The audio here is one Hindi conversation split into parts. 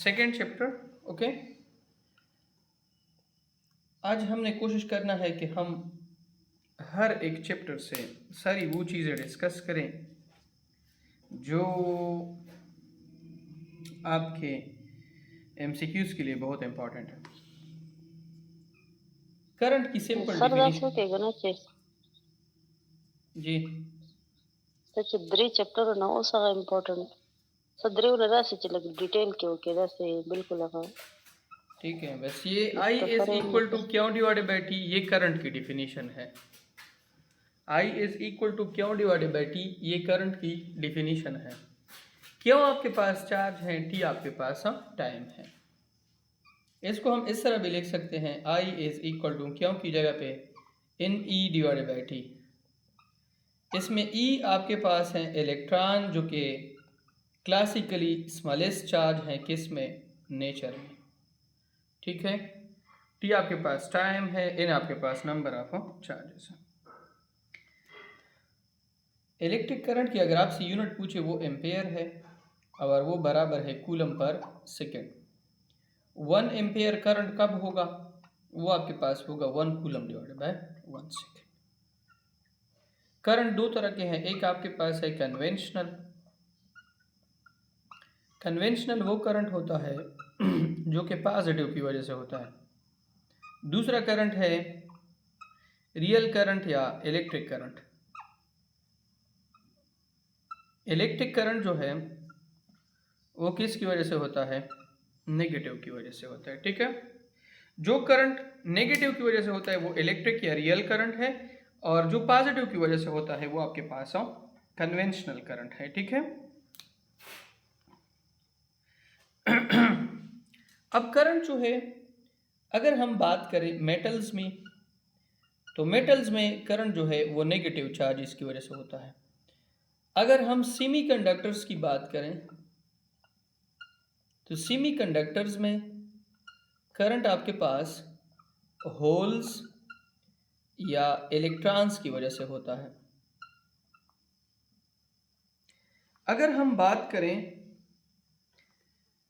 Second chapter. ओके, आज हमने कोशिश करना है कि हम हर एक चैप्टर से सारी वो चीज़ें डिस्कस करें जो आपके एमसीक्यूज़ के लिए बहुत इम्पोर्टेंट है। करंट की सिंपल सरदासो डिफिनीशन। के गणाचे जी त्याचे ड्री चैप्टर ना वो सारा इम्पोर्टेंट सदरे उन्हें राशि चले डिटेल के ओके राशि बिल्कुल लगा ठीक है, बस ये आई तो इज फरे इक्वल टू क्यों डिवाइडेड बाई टी, ये करंट की डिफिनीशन है। आई इज इक्वल टू क्यों डिवाइडेड बाई टी, ये करंट की डिफिनीशन है। क्यों आपके पास चार्ज है, टी आपके पास टाइम है। इसको हम इस तरह भी लिख सकते हैं, आई इज इक्वल टू क्यों की जगह पे इन ई डिवाइडेड बाई टी। इसमें ई आपके पास है इलेक्ट्रॉन, जो कि क्लासिकली स्मॉलेस्ट चार्ज है किस में, नेचर में। ठीक है, टी आपके पास टाइम है, इन आपके पास नंबर ऑफ चार्जेस है। इलेक्ट्रिक करंट की अगर आपसे यूनिट पूछे वो एम्पेयर है और वो बराबर है coulomb per second. 1 ampere current कब होगा, वो आपके पास होगा 1 coulomb divided by 1 second. Current दो तरह के हैं, एक आपके पास है कन्वेंशनल। कन्वेंशनल वो करंट होता है जो कि पॉजिटिव की वजह से होता है। दूसरा करंट है रियल करंट या इलेक्ट्रिक करंट। इलेक्ट्रिक करंट जो है वो किसकी वजह से होता है, नेगेटिव की वजह से होता है। ठीक है, जो करंट नेगेटिव की वजह से होता है वो इलेक्ट्रिक या रियल करंट है, और जो पॉजिटिव की वजह से होता है वो आपके पास कन्वेंशनल करंट है। ठीक है, अब करंट जो है, अगर हम बात करें मेटल्स में, तो मेटल्स में करंट जो है वो नेगेटिव चार्ज इसकी वजह से होता है। अगर हम सेमीकंडक्टर्स की बात करें तो सेमीकंडक्टर्स में करंट आपके पास होल्स या इलेक्ट्रॉन्स की वजह से होता है। अगर हम बात करें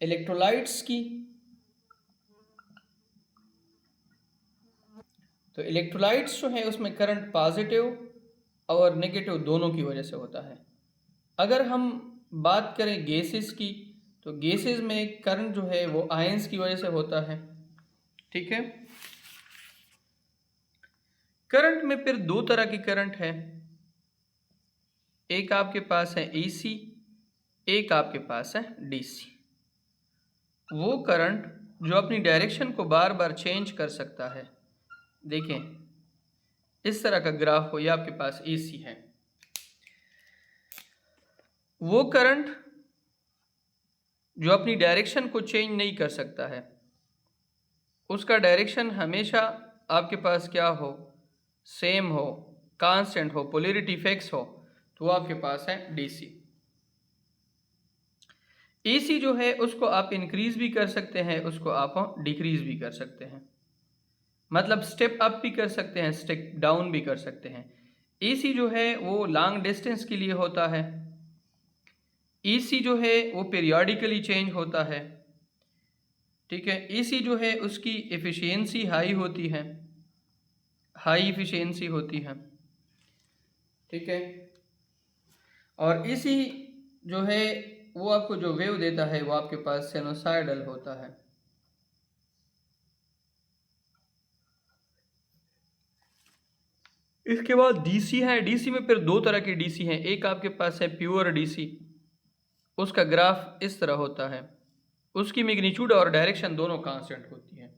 इलेक्ट्रोलाइट्स की, तो इलेक्ट्रोलाइट्स जो है उसमें करंट पॉजिटिव और नेगेटिव दोनों की वजह से होता है। अगर हम बात करें गैसेस की, तो गैसेस में करंट जो है वो आयंस की वजह से होता है। ठीक है, करंट में फिर दो तरह की करंट है, एक आपके पास है एसी, एक आपके पास है डीसी। वो करंट जो अपनी डायरेक्शन को बार बार चेंज कर सकता है। देखें इस तरह का ग्राफ हो, ये आपके पास एसी है। वो करंट जो अपनी डायरेक्शन को चेंज नहीं कर सकता है, उसका डायरेक्शन हमेशा आपके पास क्या हो, सेम हो, कांस्टेंट हो, पोलैरिटी फिक्स हो, तो वो आपके पास है डीसी। एसी जो है उसको आप इंक्रीज भी कर सकते हैं, उसको आप डिक्रीज भी कर सकते हैं, मतलब स्टेप अप भी कर सकते हैं, स्टेप डाउन भी कर सकते हैं। एसी जो है वो लॉन्ग डिस्टेंस के लिए होता है, एसी जो है वो पीरियोडिकली चेंज होता है। ठीक है, एसी जो है उसकी एफिशिएंसी हाई होती है, हाई एफिशिएंसी होती है। ठीक है, और एसी जो है वो आपको जो वेव देता है वो आपके पास साइनोसाइडल होता है। इसके बाद डीसी है, डीसी में फिर दो तरह की डीसी हैं, एक आपके पास है प्योर डीसी, उसका ग्राफ इस तरह होता है, उसकी मैग्नीट्यूड और डायरेक्शन दोनों कांस्टेंट होती है।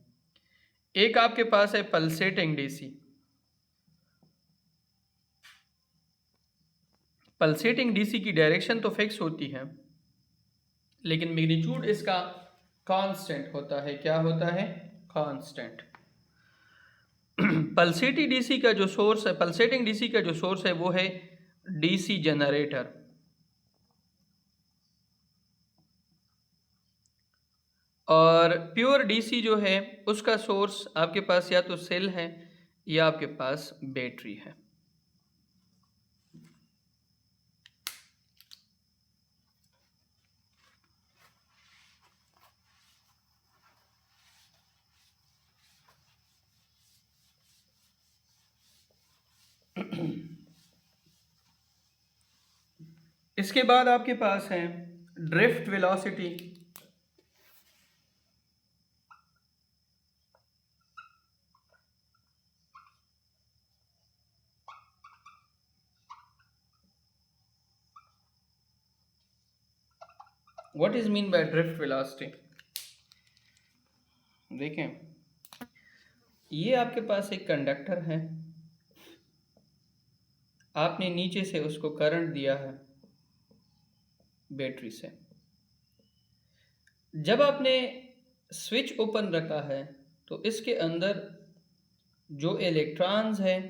एक आपके पास है पल्सेटिंग डीसी। पल्सेटिंग डीसी की डायरेक्शन तो फिक्स होती है, लेकिन मैग्नीट्यूड इसका कांस्टेंट होता है। क्या होता है, कांस्टेंट। पल्सेटिंग डीसी का जो सोर्स है, पल्सेटिंग डीसी का जो सोर्स है वो है डीसी जनरेटर, और प्योर डीसी जो है उसका सोर्स आपके पास या तो सेल है या आपके पास बैटरी है। इसके बाद आपके पास है drift velocity. What is mean by drift velocity? देखें, ये आपके पास एक कंडक्टर है, आपने नीचे से उसको करंट दिया है बैटरी से। जब आपने स्विच ओपन रखा है तो इसके अंदर जो इलेक्ट्रॉन्स हैं,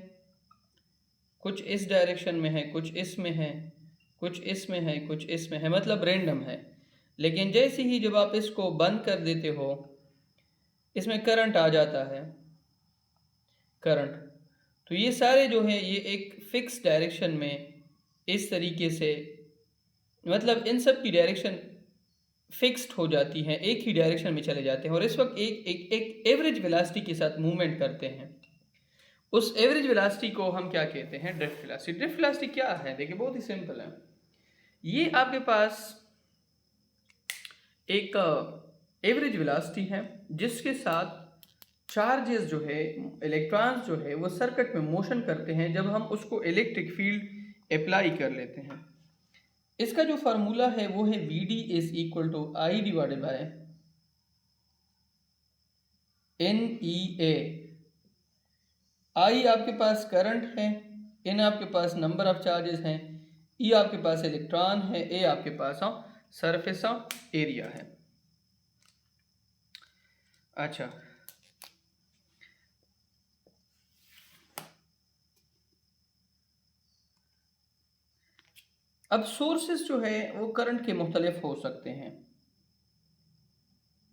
कुछ इस डायरेक्शन में है, कुछ इसमें है, कुछ इसमें है, कुछ इसमें है, मतलब रैंडम है। लेकिन जैसे ही जब आप इसको बंद कर देते हो, इसमें करंट आ जाता है, करंट। तो ये सारे जो हैं ये एक फिक्स डायरेक्शन में इस तरीके से, मतलब इन सब की डायरेक्शन फिक्स्ड हो जाती हैं, एक ही डायरेक्शन में चले जाते हैं और इस वक्त एक एवरेज वेलोसिटी के साथ मूवमेंट करते हैं। उस एवरेज वेलोसिटी को हम क्या कहते हैं? Drift velocity. ड्रिफ्ट वेलोसिटी क्या है? देखिए, बहुत ही सिंपल है। ये आपके पास एक एवरेज वेलोसिटी है जिसके साथ चार्जेस जो है, इलेक्ट्रॉन्स जो है, वो सर्किट में मोशन करते हैं जब हम उसको इलेक्ट्रिक फील्ड अप्लाई कर लेते हैं। इसका जो फार्मूला है वो है V D is equal to I divided by N E A. I आपके पास करंट है, एन आपके पास नंबर ऑफ चार्जेस हैं, ई आपके पास इलेक्ट्रॉन है, ए आपके पास सरफेस एरिया है। अच्छा, अब सोर्सेस जो है वो करंट के मुख्तलिफ हो सकते हैं।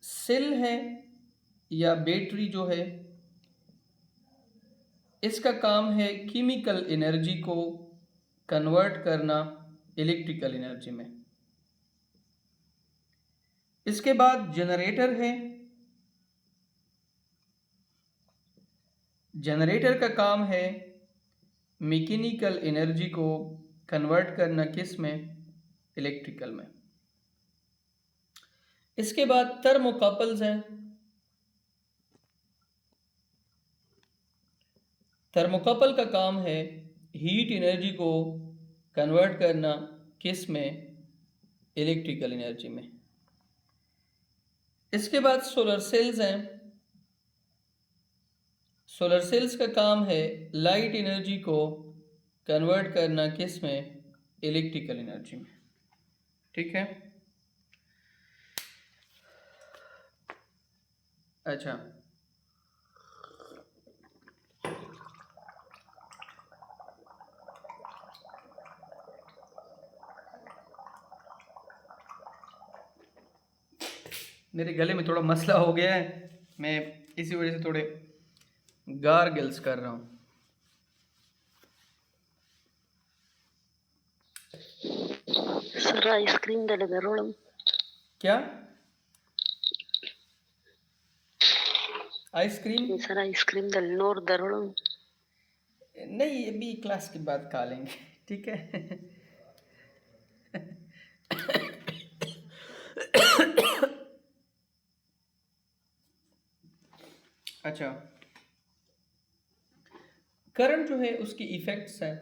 सेल है या बैटरी जो है, इसका काम है केमिकल एनर्जी को कन्वर्ट करना इलेक्ट्रिकल एनर्जी में। इसके बाद जनरेटर है, जनरेटर का काम है मैकेनिकल एनर्जी को कन्वर्ट करना किस में? इलेक्ट्रिकल में। इसके बाद थर्मोकपल्स हैं, थर्मोकपल का काम है हीट एनर्जी को कन्वर्ट करना किस में? इलेक्ट्रिकल एनर्जी में। इसके बाद सोलर सेल्स हैं, सोलर सेल्स का काम है लाइट एनर्जी को कन्वर्ट करना किस में? इलेक्ट्रिकल एनर्जी में। ठीक है। अच्छा, मेरे गले में थोड़ा मसला हो गया है, मैं इसी वजह से थोड़े गार्गल्स कर रहा हूँ। सर आइसक्रीम दे लगा क्या आइसक्रीम? सर आइसक्रीम दल नोर दरोड़म। नहीं, अभी क्लास के बाद खा लेंगे, ठीक है। अच्छा, करंट जो है उसकी इफेक्ट्स हैं,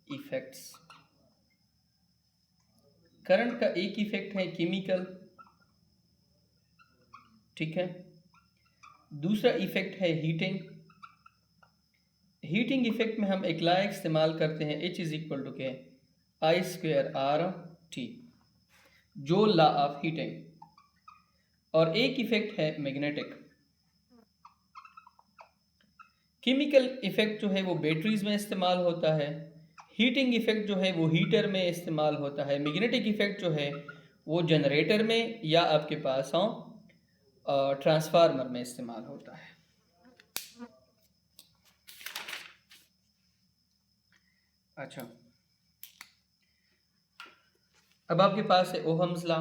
इफेक्ट्स। करंट का एक इफेक्ट है केमिकल, ठीक है। दूसरा इफेक्ट है हीटिंग। हीटिंग इफेक्ट में हम एक लॉ इस्तेमाल करते हैं, H इज इक्वल टू के आई स्क्वेयर आर टी, जो लॉ ऑफ हीटिंग। और एक इफेक्ट है मैग्नेटिक। केमिकल इफेक्ट जो है वो बैटरीज में इस्तेमाल होता है, हीटिंग इफेक्ट जो है वो हीटर में इस्तेमाल होता है, मैग्नेटिक इफेक्ट जो है वो जनरेटर में या आपके पास ट्रांसफार्मर में इस्तेमाल होता है। अच्छा, अब आपके पास है Ohm's law.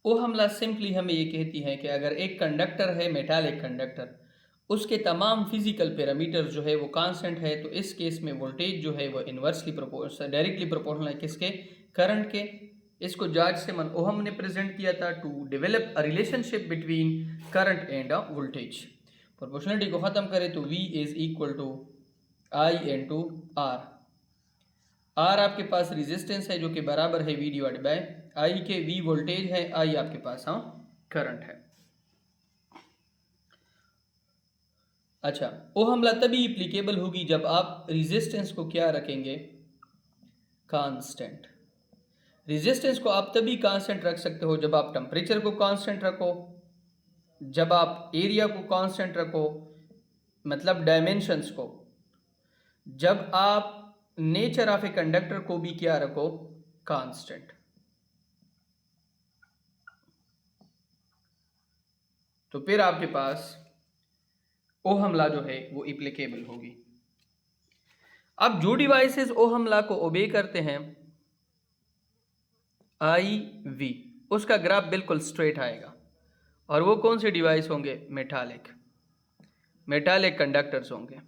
Ohm law simply हमें ये कहती है कि अगर एक कंडक्टर है, मेटालिक कंडक्टर, उसके तमाम फिजिकल पैरामीटर जो है वो कांस्टेंट है, तो इस केस में वोल्टेज जो है वो इन्वर्सली प्रोपोर्शनल, डायरेक्टली प्रोपोर्शनल है किसके, करंट के। इसको जॉर्ज सिमन ओहम ने प्रेजेंट किया था to develop a relationship between current and voltage. Proportionality को ख़त्म करें तो V is equal to I into R। R आपके पास रेजिस्टेंस है जो कि बराबर है V डिवाइड बाय I के। V वोल्टेज है, I आपके पास करंट है। अच्छा, ओहम लॉ तभी एप्लीकेबल होगी जब आप रेजिस्टेंस को क्या रखेंगे, कांस्टेंट। रेजिस्टेंस को आप तभी कांस्टेंट रख सकते हो जब आप टेम्परेचर को कांस्टेंट रखो, जब आप एरिया को कांस्टेंट रखो, मतलब डायमेंशंस को, जब आप नेचर ऑफ ए कंडक्टर को भी क्या रखो, कांस्टेंट। तो फिर आपके पास ओहम लॉ जो है वो एप्लीकेबल होगी। अब जो डिवाइसेस ओहम लॉ को ओबे करते हैं, IV, उसका ग्राफ बिल्कुल स्ट्रेट आएगा। और वो कौन से डिवाइस होंगे, मेटालिक कंडक्टर्स होंगे।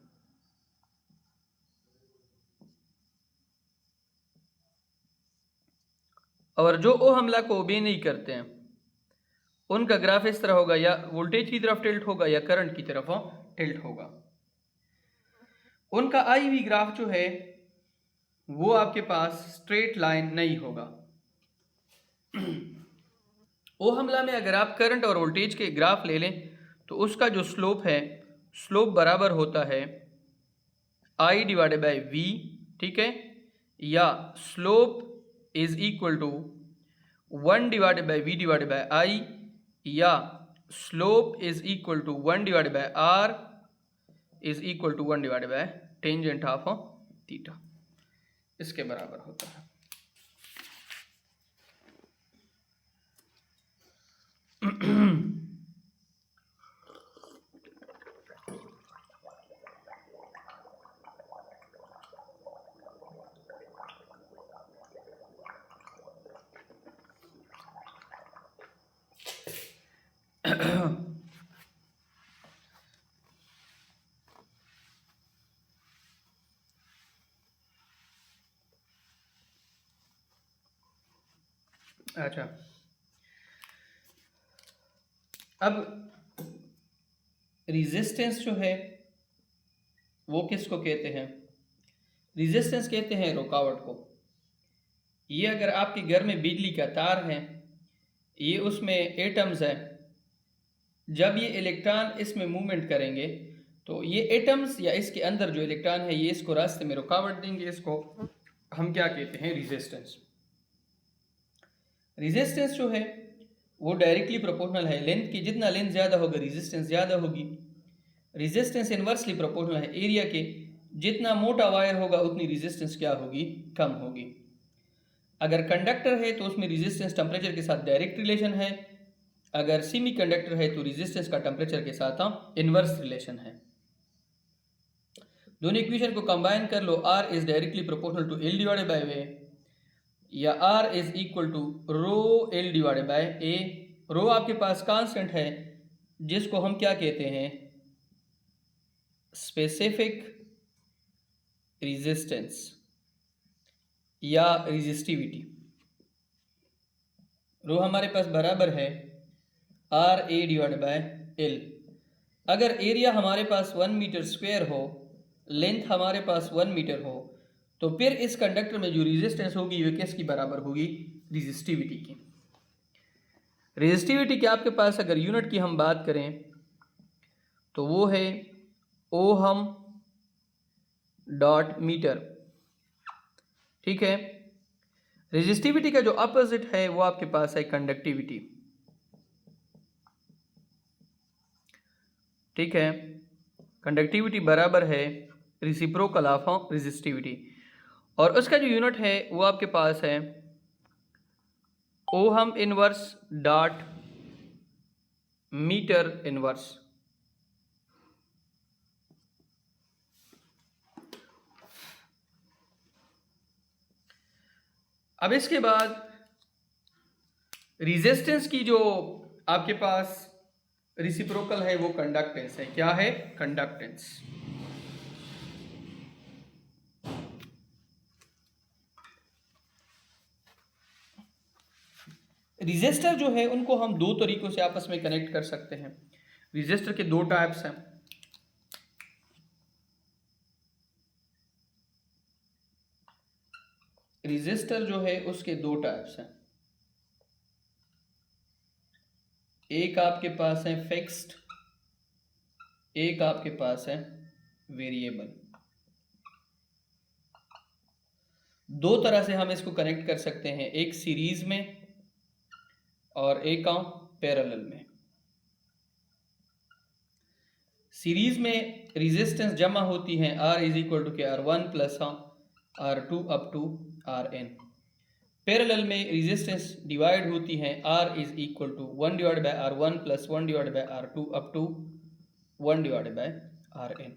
और जो ओहम लॉ को ओबे नहीं करते हैं उनका ग्राफ इस तरह होगा, या वोल्टेज की तरफ टिल्ट होगा या करंट की तरफ टिल्ट होगा। उनका IV ग्राफ जो है वो आपके पास स्ट्रेट लाइन नहीं होगा। ओहम लॉ में अगर आप करंट और वोल्टेज के ग्राफ ले लें तो उसका जो स्लोप है, स्लोप बराबर होता है I डिवाइडेड बाय V, ठीक है, या slope is equal to 1 divided by V divided by I, या slope is equal to 1 divided by R is equal to 1 divided by tangent of theta, इसके बराबर होता है। अच्छा, अब रेजिस्टेंस जो है वो किसको कहते हैं, रेजिस्टेंस कहते हैं रुकावट को। ये अगर आपके घर में बिजली का तार है, ये उसमें एटम्स है, जब ये इलेक्ट्रॉन इसमें मूवमेंट करेंगे तो ये एटम्स या इसके अंदर जो इलेक्ट्रॉन है ये इसको रास्ते में रुकावट देंगे, इसको हम क्या कहते हैं, रेजिस्टेंस। रेजिस्टेंस जो है वो डायरेक्टली प्रोपोर्शनल है लेंथ की, जितना लेंथ ज़्यादा होगा रेजिस्टेंस ज़्यादा होगी। रेजिस्टेंस इन्वर्सली प्रोपोर्शनल है एरिया के, जितना मोटा वायर होगा उतनी रेजिस्टेंस क्या होगी, कम होगी। अगर कंडक्टर है तो उसमें रेजिस्टेंस टेम्परेचर के साथ डायरेक्ट रिलेशन है, अगर सेमी कंडक्टर है तो रेजिस्टेंस का टेम्परेचर के साथ इन्वर्स रिलेशन है। दोनों इक्वेशन को कंबाइन कर लो, R is directly proportional to L divided by V, या R is equal to rho L divided by A। Rho आपके पास कांस्टेंट है जिसको हम क्या कहते हैं, स्पेसिफिक रेजिस्टेंस या रेजिस्टिविटी। रो हमारे पास बराबर है RA डिवाइडेड बाय L। अगर एरिया हमारे पास 1 मीटर स्क्वायर हो, लेंथ हमारे पास 1 मीटर हो, तो फिर इस कंडक्टर में जो रेजिस्टेंस होगी वो किसकी बराबर होगी, रेजिस्टिविटी की। रेजिस्टिविटी के आपके पास अगर यूनिट की हम बात करें तो वो है ओहम डॉट मीटर, ठीक है। रेजिस्टिविटी का जो अपोजिट है वो आपके पास है कंडक्टिविटी, ठीक है। कंडक्टिविटी बराबर है रेसिप्रोकल ऑफ रेजिस्टिविटी, और उसका जो यूनिट है वो आपके पास है ohm inverse dot metre inverse. अब इसके बाद रेजिस्टेंस की जो आपके पास रिसिप्रोकल है वो कंडक्टेंस है। क्या है? कंडक्टेंस। रेजिस्टर जो है उनको हम दो तरीकों से आपस में कनेक्ट कर सकते हैं। रेजिस्टर के दो टाइप्स हैं। रेजिस्टर जो है उसके दो टाइप्स हैं। एक आपके पास है फिक्स्ड, एक आपके पास है वेरिएबल। दो तरह से हम इसको कनेक्ट कर सकते हैं, एक सीरीज में और एक पैरेलल में। सीरीज में रेजिस्टेंस जमा होती है R इज इक्वल टू के R1 plus R2 up to Rn। Parallel में रेजिस्टेंस डिवाइड होती है R is equal to 1 divide by R1 plus 1 divide by R2 up to 1 divide by Rn।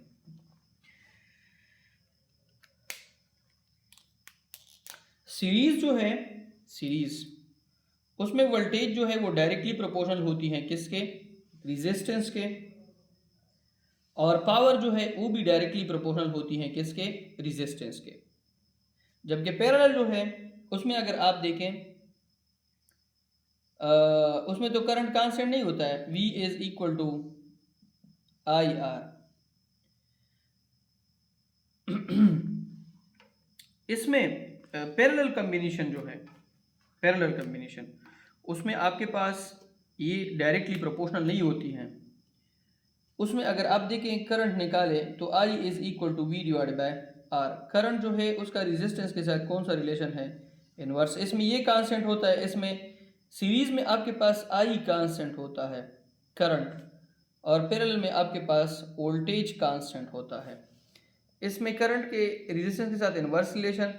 Series जो है, सीरीज उसमें वोल्टेज जो है वो डायरेक्टली प्रोपोर्शनल होती है किसके? रेजिस्टेंस के। और पावर जो है वो भी डायरेक्टली प्रोपोर्शनल होती है किसके? रेजिस्टेंस के। जबकि पैरेलल जो है उसमें अगर आप देखें उसमें तो करंट कांस्टेंट नहीं होता है, V is equal to IR। इसमें पैरेलल कॉम्बिनेशन जो है, पैरेलल कॉम्बिनेशन उसमें आपके पास ये डायरेक्टली प्रोपोर्शनल नहीं होती हैं। उसमें अगर आप देखें करंट निकालें तो I is equal to V divide by R। Current जो है उसका रेजिस्टेंस के साथ कौन सा रिलेशन है? इनवर्स। इसमें ये कांस्टेंट होता है, इसमें सीरीज में आपके पास I कांस्टेंट होता है करंट, और पैरेलल में आपके पास वोल्टेज कांस्टेंट होता है। इसमें करंट के रेजिस्टेंस के साथ इनवर्स रिलेशन,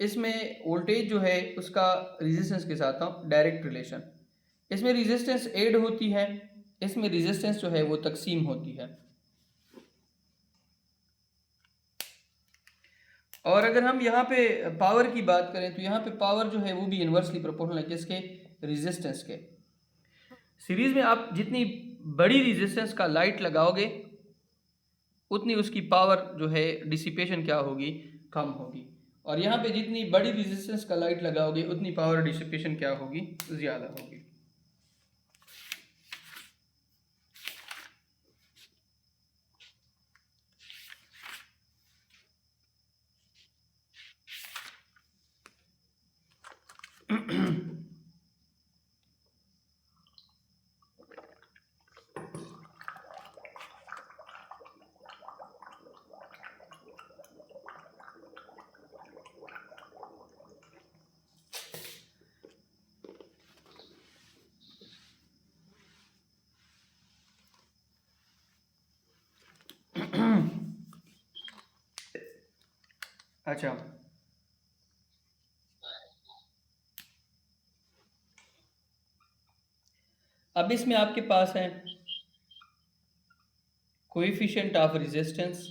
इसमें वोल्टेज जो है उसका रेजिस्टेंस के साथ डायरेक्ट रिलेशन। इसमें रेजिस्टेंस ऐड होती है, इसमें रेजिस्टेंस जो है वो तकसीम होती है। और अगर हम यहाँ पे पावर की बात करें तो यहाँ पे पावर जो है वो भी इन्वर्सली प्रोपोर्शनल है किसके? रेजिस्टेंस के। सीरीज में आप जितनी बड़ी रेजिस्टेंस का लाइट लगाओगे उतनी उसकी पावर जो है डिसिपेशन क्या होगी? कम होगी। और यहाँ पे जितनी बड़ी रेजिस्टेंस का लाइट लगाओगे उतनी पावर डिसिपेशन क्या होगी? ज़्यादा होगी। अच्छा, अब इसमें आपके पास है coefficient of resistance,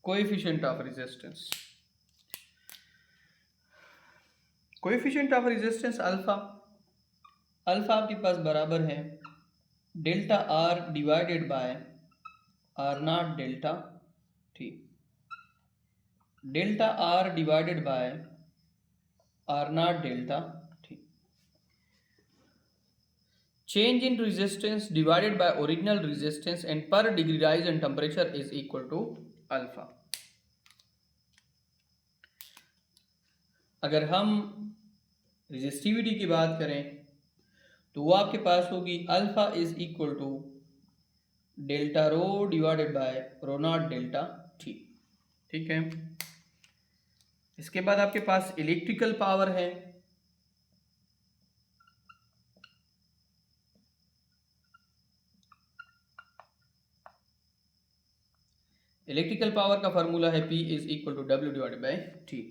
coefficient of resistance, coefficient of resistance alpha. Alpha आपके पास बराबर है delta R divided by R naught delta T। Delta R divided by R naught delta T। Change in resistance divided by original resistance and पर degree rise in temperature is equal to alpha. अगर हम रेजिस्टिविटी की बात करें तो वो आपके पास होगी alpha is equal to delta rho divided by rho naught delta T। ठीक है। इसके बाद आपके पास इलेक्ट्रिकल पावर है। इलेक्ट्रिकल पावर का फॉर्मूला है P is equal to W divided by T।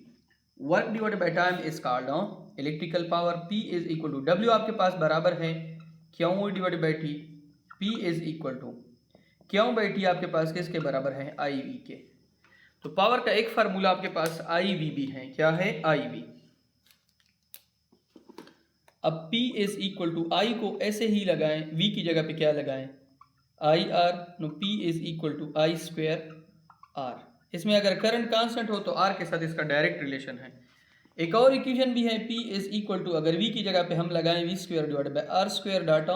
Work divided by time is called electrical power. P is equal to W आपके पास बराबर है Q divided by T। P is equal to Q by T आपके पास किसके बराबर है? IV के। तो पावर का एक फार्मूला आपके पास IVB है। क्या है? IB। अब P is equal to I को ऐसे ही लगाएं, V की जगह पे क्या लगाएं? IR। No P is equal to I square R। इसमें अगर करंट कांस्टेंट हो तो R के साथ इसका डायरेक्ट रिलेशन है। एक और इक्वेशन भी है, P इज इक्वल टू, अगर V की जगह पे हम लगाएं V square divided by R square data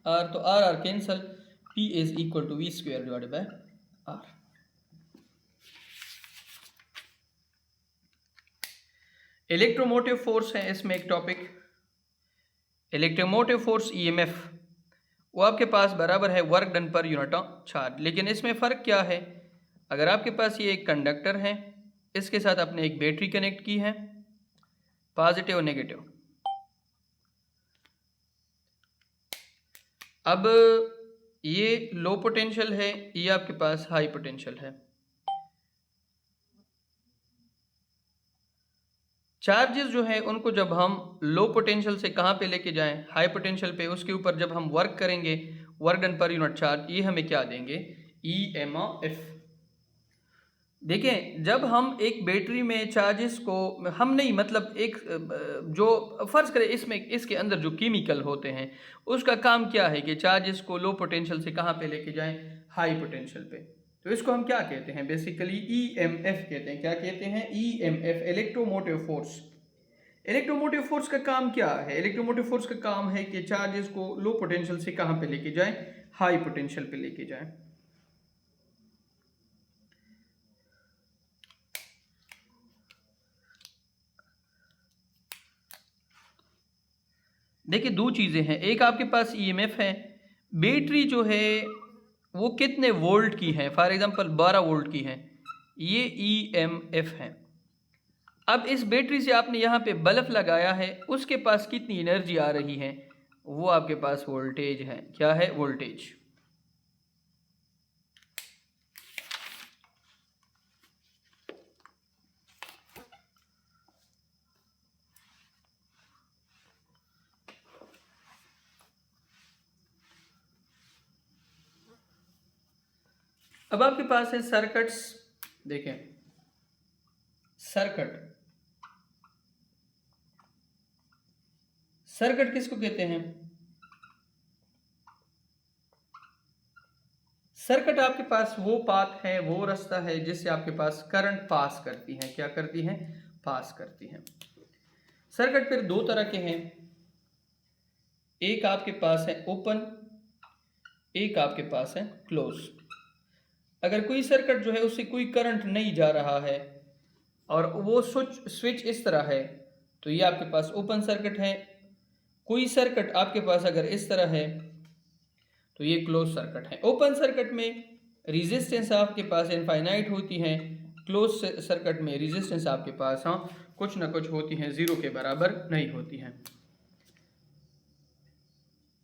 R, तो R cancel, P is equal to V square divided by R। Electromotive force है इसमें एक टॉपिक। इलेक्ट्रोमोटिव फोर्स EMF वो आपके पास बराबर है work done per unit of charge. लेकिन इसमें फ़र्क क्या है? अगर आपके पास ये एक कंडक्टर है, इसके साथ आपने एक बैटरी कनेक्ट की है, पॉजिटिव और नेगेटिव। अब ये लो पोटेंशियल है, ये आपके पास हाई पोटेंशियल है। चार्जेस जो है उनको जब हम लो पोटेंशियल से कहाँ पे लेके जाएं? हाई पोटेंशियल पे। उसके ऊपर जब हम वर्क करेंगे, work done per unit charge, ये हमें क्या देंगे? EMF। देखें, जब हम एक बैटरी में चार्जेस को, हम नहीं मतलब एक जो फर्ज करें इसमें इसके अंदर जो केमिकल होते हैं उसका काम क्या है कि चार्जेस को लो पोटेंशियल से कहाँ पे लेके जाएं? हाई पोटेंशियल पे। तो इसको हम क्या कहते हैं? बेसिकली EMF कहते हैं। क्या कहते हैं? EMF, electromotive force. Electromotive force का काम क्या है? इलेक्ट्रोमोटिव फोर्स का काम है कि चार्जेस को लो पोटेंशियल से कहाँ पे लेके जाएं? हाई पोटेंशियल पे लेके जाएं। देखिए, दो चीज़ें हैं। एक आपके पास EMF है, बैटरी जो है वो कितने वोल्ट की है? फॉर एग्जांपल 12 वोल्ट की है, ये EMF है। अब इस बैटरी से आपने यहाँ पे बल्ब लगाया है, उसके पास कितनी एनर्जी आ रही है? वो आपके पास वोल्टेज है। क्या है? वोल्टेज। अब आपके पास है सर्किट्स। देखें, सर्किट किसको कहते हैं? सर्किट आपके पास वो पाथ है, वो रास्ता है जिससे आपके पास करंट पास करती है। क्या करती है? पास करती है। सर्किट फिर दो तरह के हैं, एक आपके पास है ओपन, एक आपके पास है क्लोज। अगर कोई सर्किट जो है उससे कोई करंट नहीं जा रहा है और वो स्विच इस तरह है, तो ये आपके पास ओपन सर्किट है। कोई सर्किट आपके पास अगर इस तरह है तो ये क्लोज सर्किट है। ओपन सर्किट में रेजिस्टेंस आपके पास इनफाइनाइट होती है, क्लोज सर्किट में रेजिस्टेंस आपके पास कुछ ना कुछ होती हैं, जीरो के बराबर नहीं होती हैं।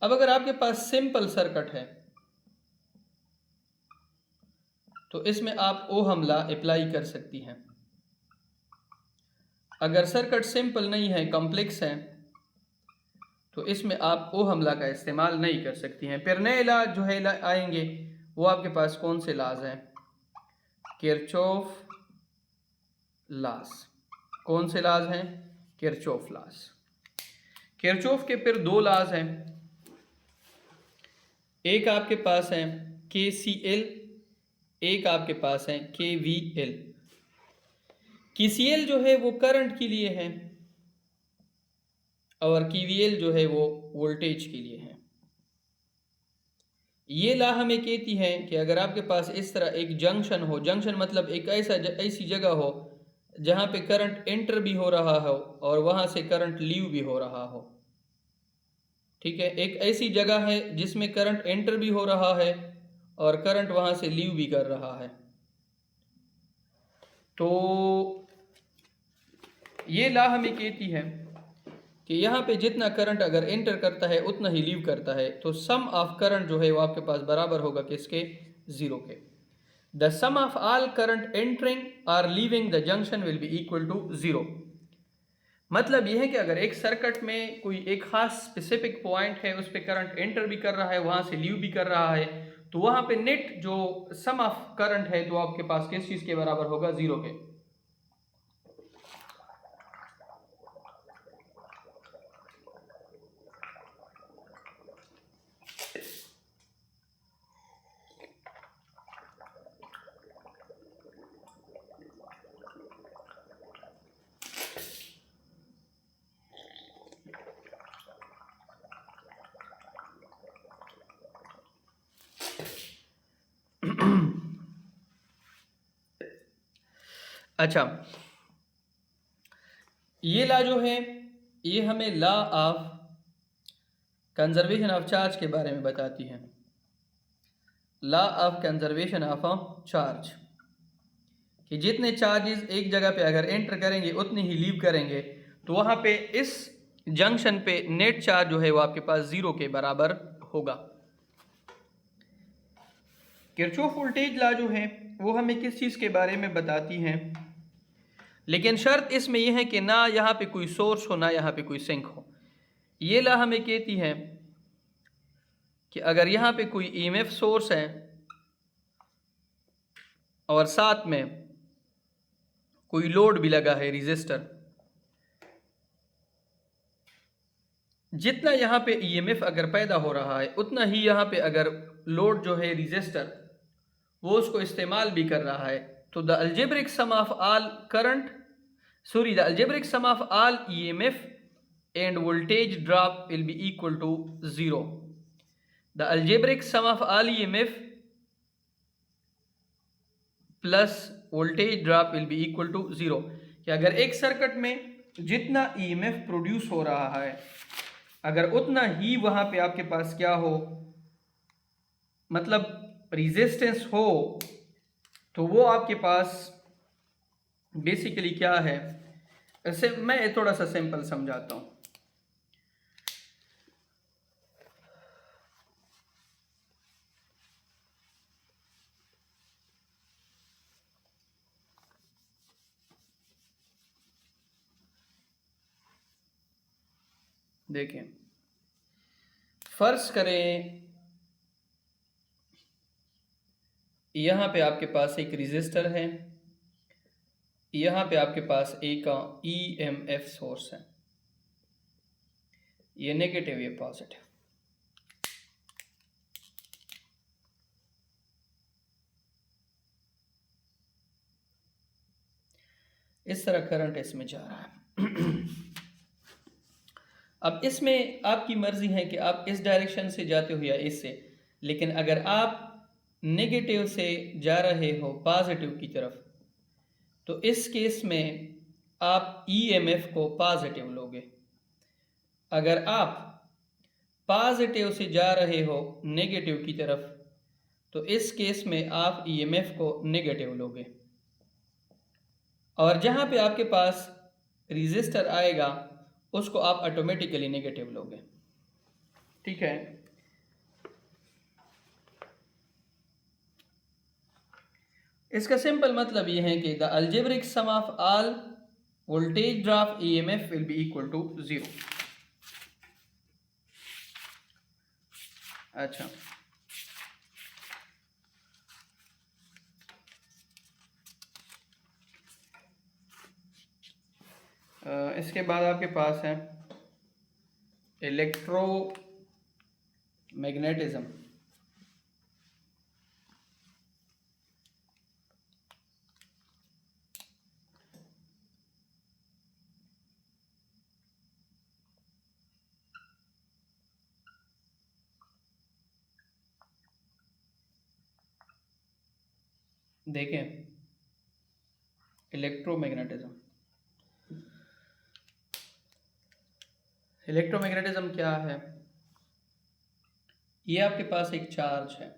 अब अगर आपके पास सिंपल सर्किट है तो इसमें आप ओहम लॉ अप्लाई कर सकती हैं। अगर सर्किट सिंपल नहीं है, कॉम्प्लेक्स है, तो इसमें आप ओहम लॉ का इस्तेमाल नहीं कर सकती हैं। फिर नए लॉ जो है आएंगे, वो आपके पास कौन से लॉज हैं? Kirchhoff laws. कौन से लॉज हैं? Kirchhoff laws. किरचॉफ के फिर दो लॉज हैं, एक आपके पास है KCL, एक आपके पास है KVL। KCL जो है वो करंट के लिए है और KVL जो है वो वोल्टेज के लिए है। ये लॉ हमें कहती है कि अगर आपके पास इस तरह एक जंक्शन हो, जंक्शन मतलब एक ऐसी जगह हो जहाँ पे करंट एंटर भी हो रहा हो और वहाँ से करंट लीव भी हो रहा हो, ठीक है, एक ऐसी जगह है जिसमें करंट एंटर भी हो रहा है और करंट वहाँ से लीव भी कर रहा है, तो ये लॉ हमें कहती है कि यहाँ पे जितना करंट अगर एंटर करता है उतना ही लीव करता है, तो सम ऑफ करंट जो है वो आपके पास बराबर होगा किसके? जीरो के। The sum of all current entering और leaving the junction will be equal to zero. मतलब यह है कि अगर एक सर्किट में कोई एक खास स्पेसिफिक पॉइंट है, उस पर करंट एंटर भी कर रहा है, वहाँ से लीव भी कर रहा है, तो वहाँ पे नेट जो सम ऑफ करंट है तो आपके पास किस चीज़ के बराबर होगा, जीरो के। अच्छा, ये ला जो है ये हमें law of conservation of charge के बारे में बताती है। Law of conservation of charge कि जितने चार्जेस एक जगह पे अगर एंटर करेंगे उतने ही लीव करेंगे, तो वहाँ पे इस जंक्शन पे नेट चार्ज जो है वो आपके पास जीरो के बराबर होगा। किरचॉफ वोल्टेज लॉ जो है वो हमें किस चीज़ के बारे में बताती हैं, लेकिन शर्त इसमें यह है कि ना यहाँ पे कोई सोर्स हो ना यहाँ पे कोई सिंक हो। ये लॉ हमें कहती है कि अगर यहाँ पे कोई ईएमएफ सोर्स है और साथ में कोई लोड भी लगा है रेजिस्टर, जितना यहाँ पे ईएमएफ अगर पैदा हो रहा है उतना ही यहाँ पे अगर लोड जो है रेजिस्टर वो उसको इस्तेमाल भी कर रहा है, तो the algebraic sum of all current the algebraic sum of all EMF and voltage drop will be equal to zero. The algebraic sum of all EMF plus voltage drop will be equal to zero. कि अगर एक सर्किट में जितना ईएमएफ प्रोड्यूस हो रहा है अगर उतना ही वहां पे आपके पास क्या हो, मतलब रेजिस्टेंस हो, तो वो आपके पास बेसिकली क्या है, ऐसे मैं थोड़ा सा सिंपल समझाता हूं। देखें, फर्ज करें यहाँ पे आपके पास एक रेजिस्टर है, यहाँ पे आपके पास एक ईएमएफ सोर्स है, ये नेगेटिव ये पॉजिटिव। इस तरह करंट इसमें जा रहा है। अब इसमें आपकी मर्जी है कि आप इस डायरेक्शन से जाते हो या इससे, लेकिन अगर आप नेगेटिव से जा रहे हो पॉजिटिव की तरफ तो इस केस में आप ईएमएफ को पॉजिटिव लोगे। अगर आप पॉजिटिव से जा रहे हो नेगेटिव की तरफ तो इस केस में आप ईएमएफ को नेगेटिव लोगे, और जहाँ पे आपके पास रेजिस्टर आएगा उसको आप ऑटोमेटिकली नेगेटिव लोगे। ठीक है, इसका सिंपल मतलब ये है कि the algebraic sum of all voltage drop EMF will be equal to zero. अच्छा, इसके बाद आपके पास है इलेक्ट्रोमैग्नेटिज्म। देखें, इलेक्ट्रोमैग्नेटिज्म क्या है। ये आपके पास एक चार्ज है,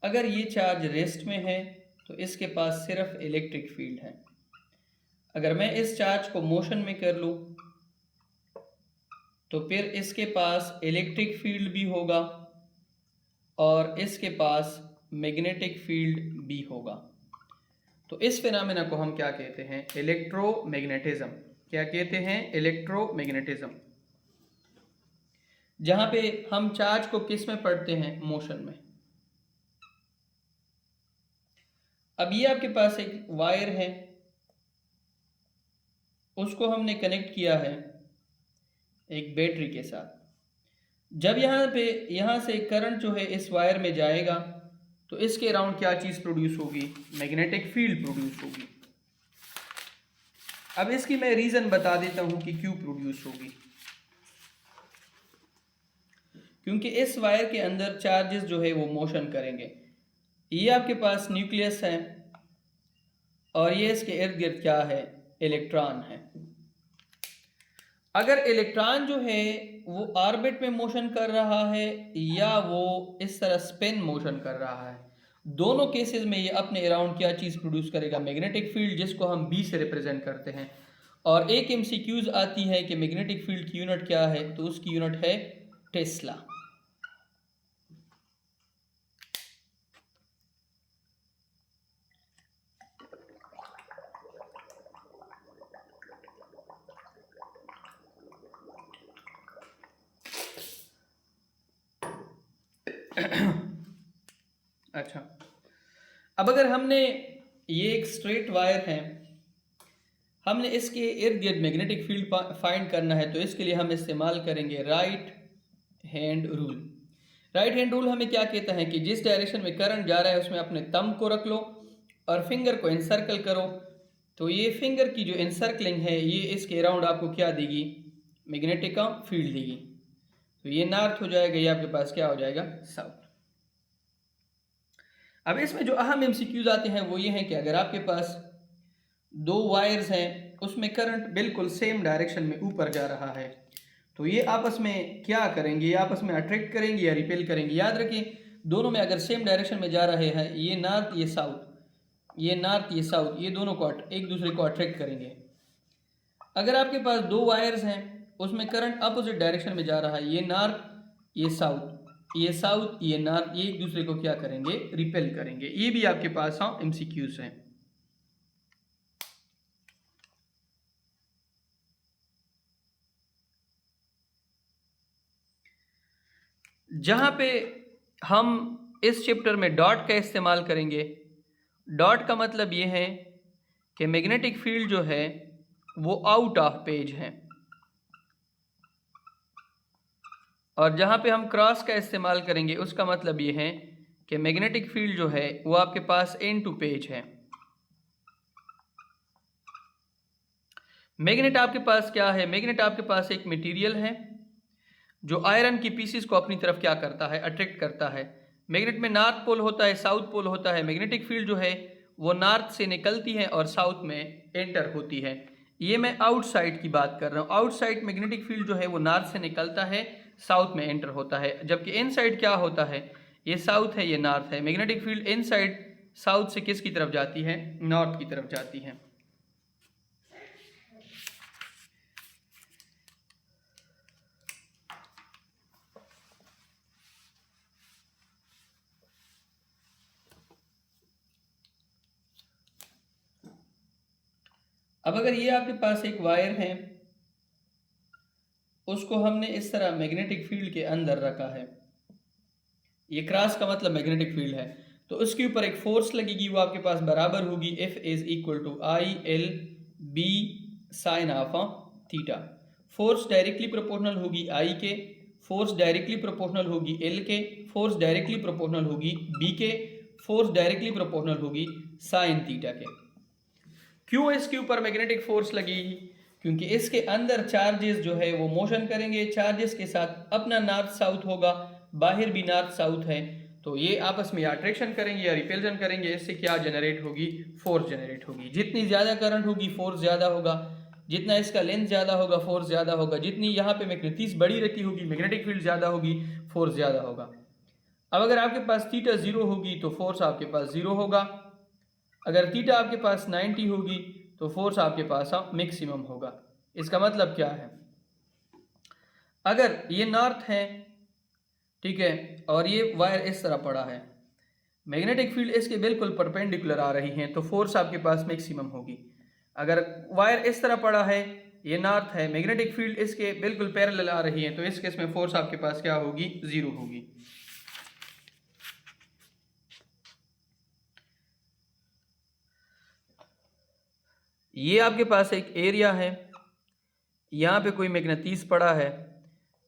अगर ये चार्ज रेस्ट में है तो इसके पास सिर्फ इलेक्ट्रिक फील्ड है। अगर मैं इस चार्ज को मोशन में कर लूँ तो फिर इसके पास इलेक्ट्रिक फील्ड भी होगा और इसके पास मैग्नेटिक फील्ड भी होगा। तो इस फिनोमेना को हम क्या कहते हैं, इलेक्ट्रोमैग्नेटिज्म। क्या कहते हैं, इलेक्ट्रोमैग्नेटिज्म। जहाँ पे हम चार्ज को किस में पढ़ते हैं, मोशन में। अब ये आपके पास एक वायर है, उसको हमने कनेक्ट किया है एक बैटरी के साथ। जब यहाँ से करंट जो है इस वायर में जाएगा तो इसके अराउंड क्या चीज़ प्रोड्यूस होगी? मैग्नेटिक फील्ड प्रोड्यूस होगी। अब इसकी मैं रीज़न बता देता हूँ कि क्यों प्रोड्यूस होगी। क्योंकि इस वायर के अंदर चार्जेस जो है वो मोशन करेंगे। ये आपके पास न्यूक्लियस है और ये इसके इर्द गिर्द क्या है? इलेक्ट्रॉन है। अगर इलेक्ट्रॉन जो है वो ऑर्बिट में मोशन कर रहा है या वो इस तरह स्पिन मोशन कर रहा है, दोनों केसेस में ये अपने अराउंड क्या चीज़ प्रोड्यूस करेगा? मैग्नेटिक फील्ड, जिसको हम बी से रिप्रेजेंट करते हैं। और एक एमसीक्यूज आती है कि मैग्नेटिक फील्ड की यूनिट क्या है, तो उसकी यूनिट है टेस्ला। अच्छा, अब अगर हमने ये एक स्ट्रेट वायर है, हमने इसके इर्द गिर्द मैग्नेटिक फील्ड फाइंड करना है, तो इसके लिए हम इस्तेमाल करेंगे right hand rule. Right hand rule हमें क्या कहता है कि जिस डायरेक्शन में करंट जा रहा है उसमें अपने थंब को रख लो और फिंगर को इनसर्कल करो, तो ये फिंगर की जो इनसर्कलिंग है ये इसके अराउंड आपको क्या देगी? मैग्नेटिक का फील्ड देगी। तो ये नॉर्थ हो जाएगा, ये आपके पास क्या हो जाएगा? साउथ। अब इसमें जो अहम एमसीक्यूज आते हैं वो ये हैं कि अगर आपके पास दो वायर्स हैं, उसमें करंट बिल्कुल सेम डायरेक्शन में ऊपर जा रहा है, तो ये आपस में क्या करेंगे? ये आपस में अट्रैक्ट करेंगे या रिपेल करेंगे? याद रखिए, दोनों में अगर सेम डायरेक्शन में जा रहे हैं, ये नॉर्थ ये साउथ, ये नॉर्थ ये साउथ, ये दोनों को एक दूसरे को अट्रैक्ट करेंगे। अगर आपके पास दो वायर्स हैं, उसमें करंट अपोजिट डायरेक्शन में जा रहा है, ये नॉर्थ ये साउथ, ये साउथ ये नॉर्थ, ये एक दूसरे को क्या करेंगे? रिपेल करेंगे। ये भी आपके पास एमसीक्यूज हैं। जहाँ पे हम इस चैप्टर में डॉट का इस्तेमाल करेंगे, डॉट का मतलब ये है कि मैग्नेटिक फील्ड जो है वो आउट ऑफ पेज है, और जहाँ पे हम क्रॉस का इस्तेमाल करेंगे उसका मतलब ये है कि मैग्नेटिक फील्ड जो है वो आपके पास इन टू पेज है। मैग्नेट आपके पास क्या है? मैग्नेट आपके पास एक मटेरियल है जो आयरन की पीसीस को अपनी तरफ क्या करता है? अट्रैक्ट करता है। मैग्नेट में नॉर्थ पोल होता है, साउथ पोल होता है। मैग्नेटिक फील्ड जो है वो नॉर्थ से निकलती है और साउथ में एंटर होती है। ये मैं आउटसाइड की बात कर रहा हूँ। आउटसाइड मैग्नेटिक फील्ड जो है वो नॉर्थ से निकलता है, साउथ में एंटर होता है। जबकि इनसाइड क्या होता है? ये साउथ है, ये नॉर्थ है। मैग्नेटिक फील्ड इनसाइड साउथ से किसकी तरफ जाती है? नॉर्थ की तरफ जाती है। अब अगर ये आपके पास एक वायर है, उसको हमने इस तरह मैग्नेटिक फील्ड के अंदर रखा है, ये क्रॉस का मतलब मैग्नेटिक फील्ड है, तो उसके ऊपर एक फोर्स लगेगी, वो आपके पास बराबर होगी F is equal to I L B sine of theta. Force directly proportional होगी आई के, फोर्स डायरेक्टली प्रोपोर्शनल होगी एल के, फोर्स डायरेक्टली प्रोपोर्शनल होगी बी के, फोर्स डायरेक्टली प्रोपोर्शनल होगी साइन थीटा के। क्यों इसके ऊपर मैग्नेटिक फोर्स लगेगी? क्योंकि इसके अंदर चार्जेस जो है वो मोशन करेंगे, चार्जेस के साथ अपना नॉर्थ साउथ होगा, बाहर भी नॉर्थ साउथ है, तो ये आपस में अट्रैक्शन करेंगे या रिपल्शन करेंगे। इससे क्या जनरेट होगी? फोर्स जनरेट होगी। जितनी ज़्यादा करंट होगी फोर्स ज़्यादा होगा, जितना इसका लेंथ ज़्यादा होगा फोर्स ज़्यादा होगा, जितनी यहाँ पे मैग्नेटिस बड़ी रहती होगी मैग्नेटिक फील्ड ज़्यादा होगी, फोर्स ज़्यादा होगा। अब अगर आपके पास थीटा 0 होगी तो फोर्स आपके पास 0 होगा। अगर थीटा आपके पास 90 होगी तो फोर्स आपके पास मैक्सिमम होगा। इसका मतलब क्या है? अगर ये नॉर्थ है, ठीक है, और ये वायर इस तरह पड़ा है, मैग्नेटिक फील्ड इसके बिल्कुल परपेंडिकुलर आ रही हैं, तो फोर्स आपके पास मैक्सिमम होगी। अगर वायर इस तरह पड़ा है, ये नॉर्थ है, मैग्नेटिक फील्ड इसके बिल्कुल पैरेलल आ रही है, तो इस केस में फोर्स आपके पास क्या होगी? 0 होगी। ये आपके पास एक एरिया है, यहाँ पे कोई मैग्नेटिस पड़ा है,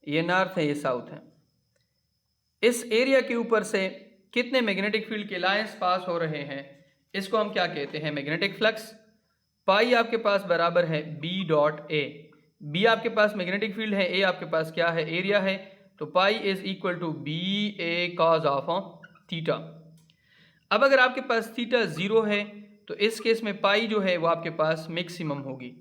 ये नॉर्थ है, ये साउथ है। इस एरिया के ऊपर से कितने मैग्नेटिक फील्ड के लाइंस पास हो रहे हैं, इसको हम क्या कहते हैं, मैग्नेटिक फ्लक्स। पाई आपके पास बराबर है बी डॉट ए। बी आपके पास मैग्नेटिक फील्ड है, ए आपके पास क्या है, एरिया है, तो phi is equal to B A cos of theta. अब अगर आपके पास थीटा 0 है तो इस केस में पाई जो है वो आपके पास मैक्सिमम होगी।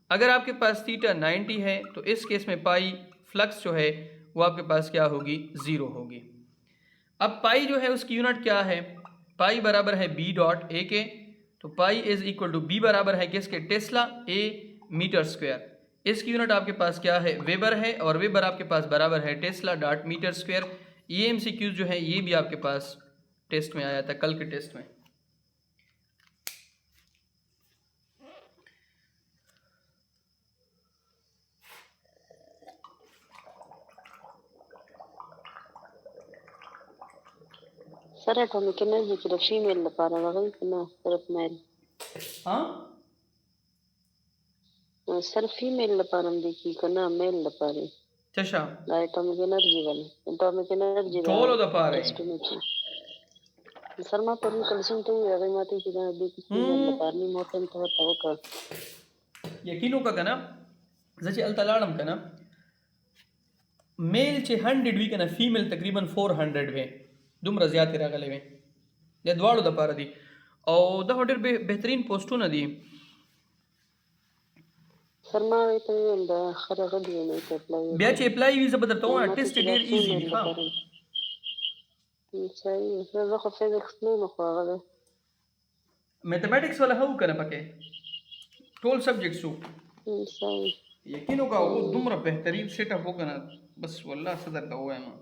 अगर आपके पास थीटा 90 है तो इस केस में पाई फ्लक्स जो है वो आपके पास क्या होगी, 0 होगी। अब पाई जो है उसकी यूनिट क्या है, पाई बराबर है बी डॉट ए के, तो phi is equal to B बराबर है किसके, टेस्ला, ए मीटर स्क्वायर। इसकी यूनिट आपके पास क्या है, वेबर है, और वेबर आपके पास बराबर है टेस्ला डॉट मीटर स्क्वायर। ये एमसीक्यूज जो है ये भी आपके पास टेस्ट में आया था, कल के टेस्ट में। सर एटॉमिक एनर्जी की फीमेल लपारा वही ना सिर्फ मेल। हाँ सर फीमेल लपारम देखी करना मेल लपारे चशा एटॉमिक एनर्जी वाले एटॉमिक एनर्जी तोलो द पा रहे टेस्ट में की सर मा पर कल सुन तो अगर माते की ना देखी फीमेल लपारनी मोटन तो का यकीनो का कना जैसे अल्तलाड़म कना मेल चे 100 वी कना फीमेल तकरीबन 400 वे दुमरा ज्यादा रागले वे या द्वाड़ो द पार दी और द होटर बेहतरीन पोस्टो न दी सर मा तो इंदा खरा गदी नहीं अप्लाई ब्याच अप्लाई वीजा बदलता हूं टेस्ट डेयर इजी दी हां सही है सर फिजिक्स नहीं मखवागा मैथमेटिक्स वाला हु कना पके टोल सब्जेक्ट्स हो सही यकीनो का वो दुमरा बेहतरीन सेटअप होगा ना, बस वल्लाह सदर का हुआ है मां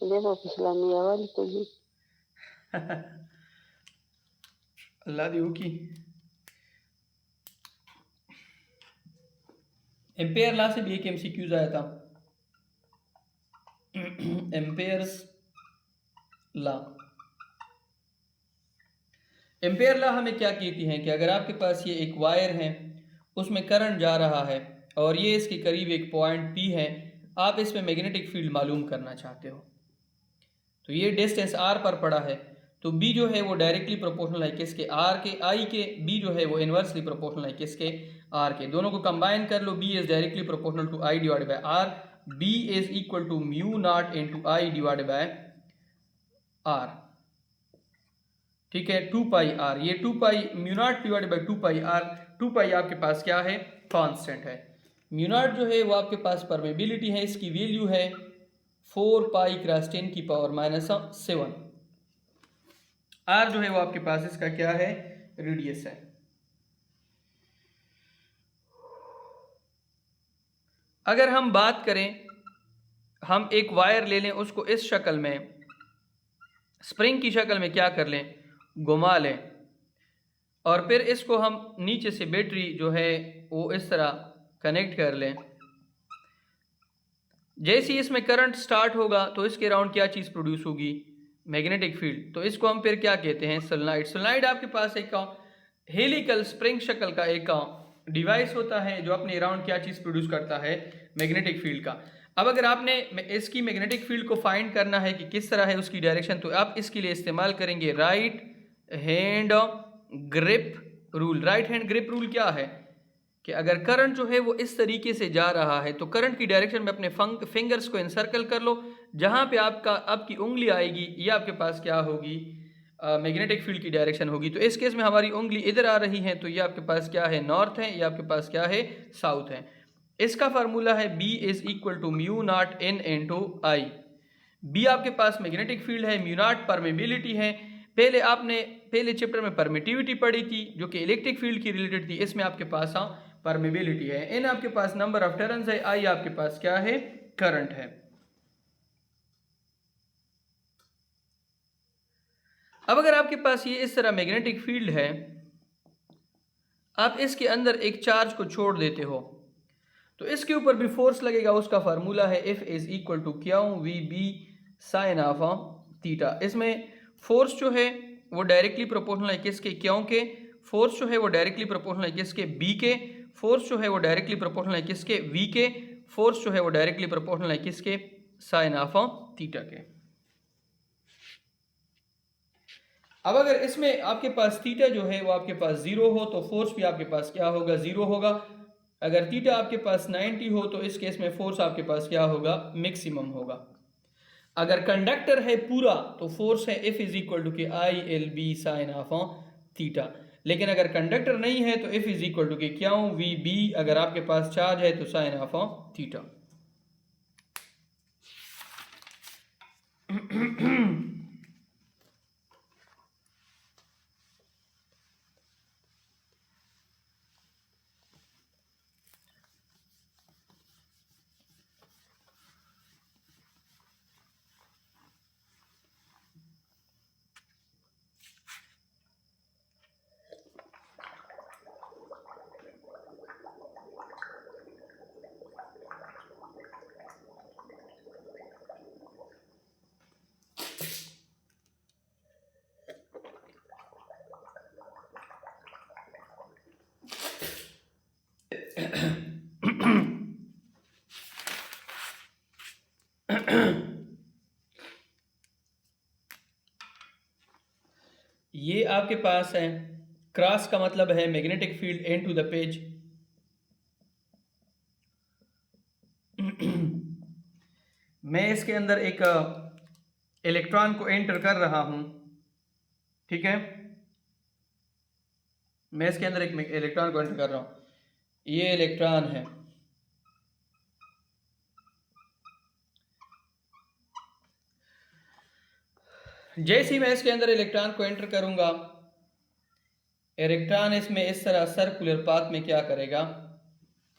देखो इस्लामी वाली तो जी अल्लाह दी की एम्पेयर लॉ से भी एक एमसीक्यूज आया था, एम्पेयर्स लॉ। एम्पेयर लॉ हमें क्या कहती है कि अगर आपके पास ये एक वायर है, उसमें करंट जा रहा है और ये इसके करीब एक पॉइंट पी है, आप इसमें मैग्नेटिक फील्ड मालूम करना चाहते हो, तो ये डिस्टेंस आर पर पड़ा है, तो बी जो है वो डायरेक्टली प्रोपोर्शनल है किसके, आर के, आई के, बी जो है वो इन्वर्सली प्रोपोर्शनल है किसके, आर के। दोनों को कंबाइन कर लो, B is directly proportional to I divide by R, B is equal to mu naught into I divide by R, ठीक है, 2 पाई आर। ये 2 pi mu naught divide by 2 pi R, 2 pi आपके पास क्या है, कांस्टेंट है। म्यू नॉट जो है वो आपके पास परमेबिलिटी है, इसकी वैल्यू है 4 पाई क्रॉस 10 की पावर माइनस 7। आर जो है वो आपके पास इसका क्या है, रेडियस है। अगर हम बात करें, हम एक वायर ले लें, उसको इस शक्ल में स्प्रिंग की शक्ल में क्या कर लें, घुमा लें, और फिर इसको हम नीचे से बैटरी जो है वो इस तरह कनेक्ट कर लें। जैसे ही इसमें करंट स्टार्ट होगा तो इसके अराउंड क्या चीज़ प्रोड्यूस होगी, मैग्नेटिक फील्ड। तो इसको हम फिर क्या कहते हैं, सोलेनॉइड। सोलेनॉइड आपके पास एक हेलिकल स्प्रिंग शक्ल का एक डिवाइस होता है जो अपने अराउंड क्या चीज़ प्रोड्यूस करता है, मैग्नेटिक फील्ड का। अब अगर आपने इसकी मैग्नेटिक फील्ड को फाइंड करना है कि किस तरह है उसकी डायरेक्शन, तो आप इसके लिए इस्तेमाल करेंगे right hand grip rule. Right hand grip rule क्या है कि अगर करंट जो है वो इस तरीके से जा रहा है तो करंट की डायरेक्शन में अपने फिंगर्स को इंसर्कल कर लो, जहाँ पे आपकी उंगली आएगी ये आपके पास क्या होगी, मैग्नेटिक फील्ड की डायरेक्शन होगी। तो इस केस में हमारी उंगली इधर आ रही है, तो ये आपके पास क्या है, नॉर्थ है, ये आपके पास क्या है, साउथ है। इसका फार्मूला है B is equal to mu naught N into I. B आपके पास मैग्नेटिक फील्ड है, म्यू नॉट परमेबिलिटी है। पहले चैप्टर में परमिटिविटी पढ़ी थी जो कि इलेक्ट्रिक फील्ड की रिलेटेड थी, इसमें आपके पास परमेबिलिटी है। N आपके पास नंबर ऑफ टर्न्स है, I आपके पास क्या है, करंट है। अब अगर आपके पास ये इस तरह मैग्नेटिक फील्ड है, आप इसके अंदर एक चार्ज को छोड़ देते हो तो इसके ऊपर भी फोर्स लगेगा। उसका फार्मूला है F is equal to Q V B sine of theta. इसमें फोर्स जो है वो डायरेक्टली प्रोपोर्शनल है किसके, क्यों के। फोर्स जो है वो डायरेक्टली प्रोपोर्शनल है किसके, बी के। फोर्स जो है वो डायरेक्टली प्रोपोर्शनल है किसके, वी के। फोर्स जो है वो डायरेक्टली प्रोपोर्शनल है किसके, साइन ऑफ थीटा के। अब अगर इसमें आपके पास थीटा जो है वो आपके पास 0 हो तो फोर्स भी आपके पास क्या होगा, 0 होगा। अगर थीटा आपके पास 90 हो तो इस केस में फोर्स आपके पास क्या होगा, मैक्सिमम होगा। अगर कंडक्टर है पूरा तो फोर्स है F इज इक्वल टू के I L B sine of theta. लेकिन अगर कंडक्टर नहीं है तो F इज इक्वल टू के क्यों वी बी, अगर आपके पास चार्ज है तो साइन ऑफ थीटा। ये आपके पास है, क्रॉस का मतलब है magnetic field into the page. मैं इसके अंदर एक इलेक्ट्रॉन को एंटर कर रहा हूं, ठीक है। मैं इसके अंदर एक इलेक्ट्रॉन को एंटर कर रहा हूं, ये इलेक्ट्रॉन है। जैसे ही मैं इसके अंदर इलेक्ट्रॉन को एंटर करूंगा, इलेक्ट्रॉन इसमें इस तरह सर्कुलर पाथ में क्या करेगा,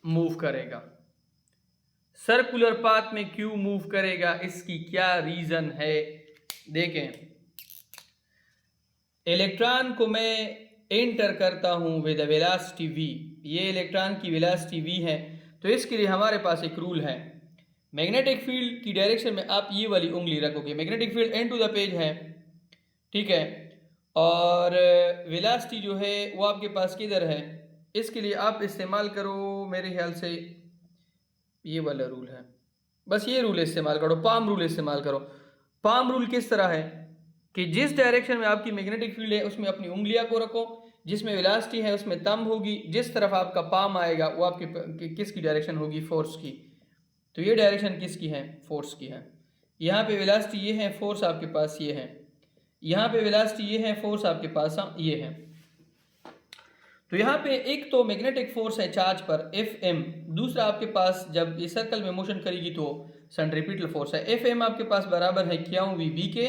मूव करेगा। सर्कुलर पाथ में क्यों मूव करेगा, इसकी क्या रीजन है, देखें। इलेक्ट्रॉन को मैं एंटर करता हूं विद वेलोसिटी v, ये इलेक्ट्रॉन की वेलोसिटी v है। तो इसके लिए हमारे पास एक रूल है, मैग्नेटिक फील्ड की डायरेक्शन में आप ये वाली उंगली रखोगे। Magnetic field into the page है, ठीक है, और वेलोसिटी जो है वो आपके पास किधर है, इसके लिए आप इस्तेमाल करो मेरे ख्याल से ये वाला रूल है, बस ये रूल इस्तेमाल करो, पाम रूल इस्तेमाल करो। पाम रूल किस तरह है कि जिस डायरेक्शन में आपकी मैग्नेटिक फील्ड है उसमें अपनी उंगलियां को रखो, जिसमें वेलोसिटी है उसमें थंब होगी, जिस तरफ आपका पाम आएगा वो आपके किसकी डायरेक्शन होगी, फोर्स की। तो ये डायरेक्शन किसकी है, फोर्स की है। यहाँ पे वेलोसिटी ये है, फोर्स आपके पास ये है। यहाँ पे वेलोसिटी ये है, फोर्स आपके पास ये है। तो यहाँ पे एक तो मैग्नेटिक फोर्स है चार्ज पर Fm, दूसरा आपके पास जब ये सर्कल में मोशन करेगी तो सेंट्रीपिटल फोर्स है Fm आपके पास बराबर है क्यों वी बी के,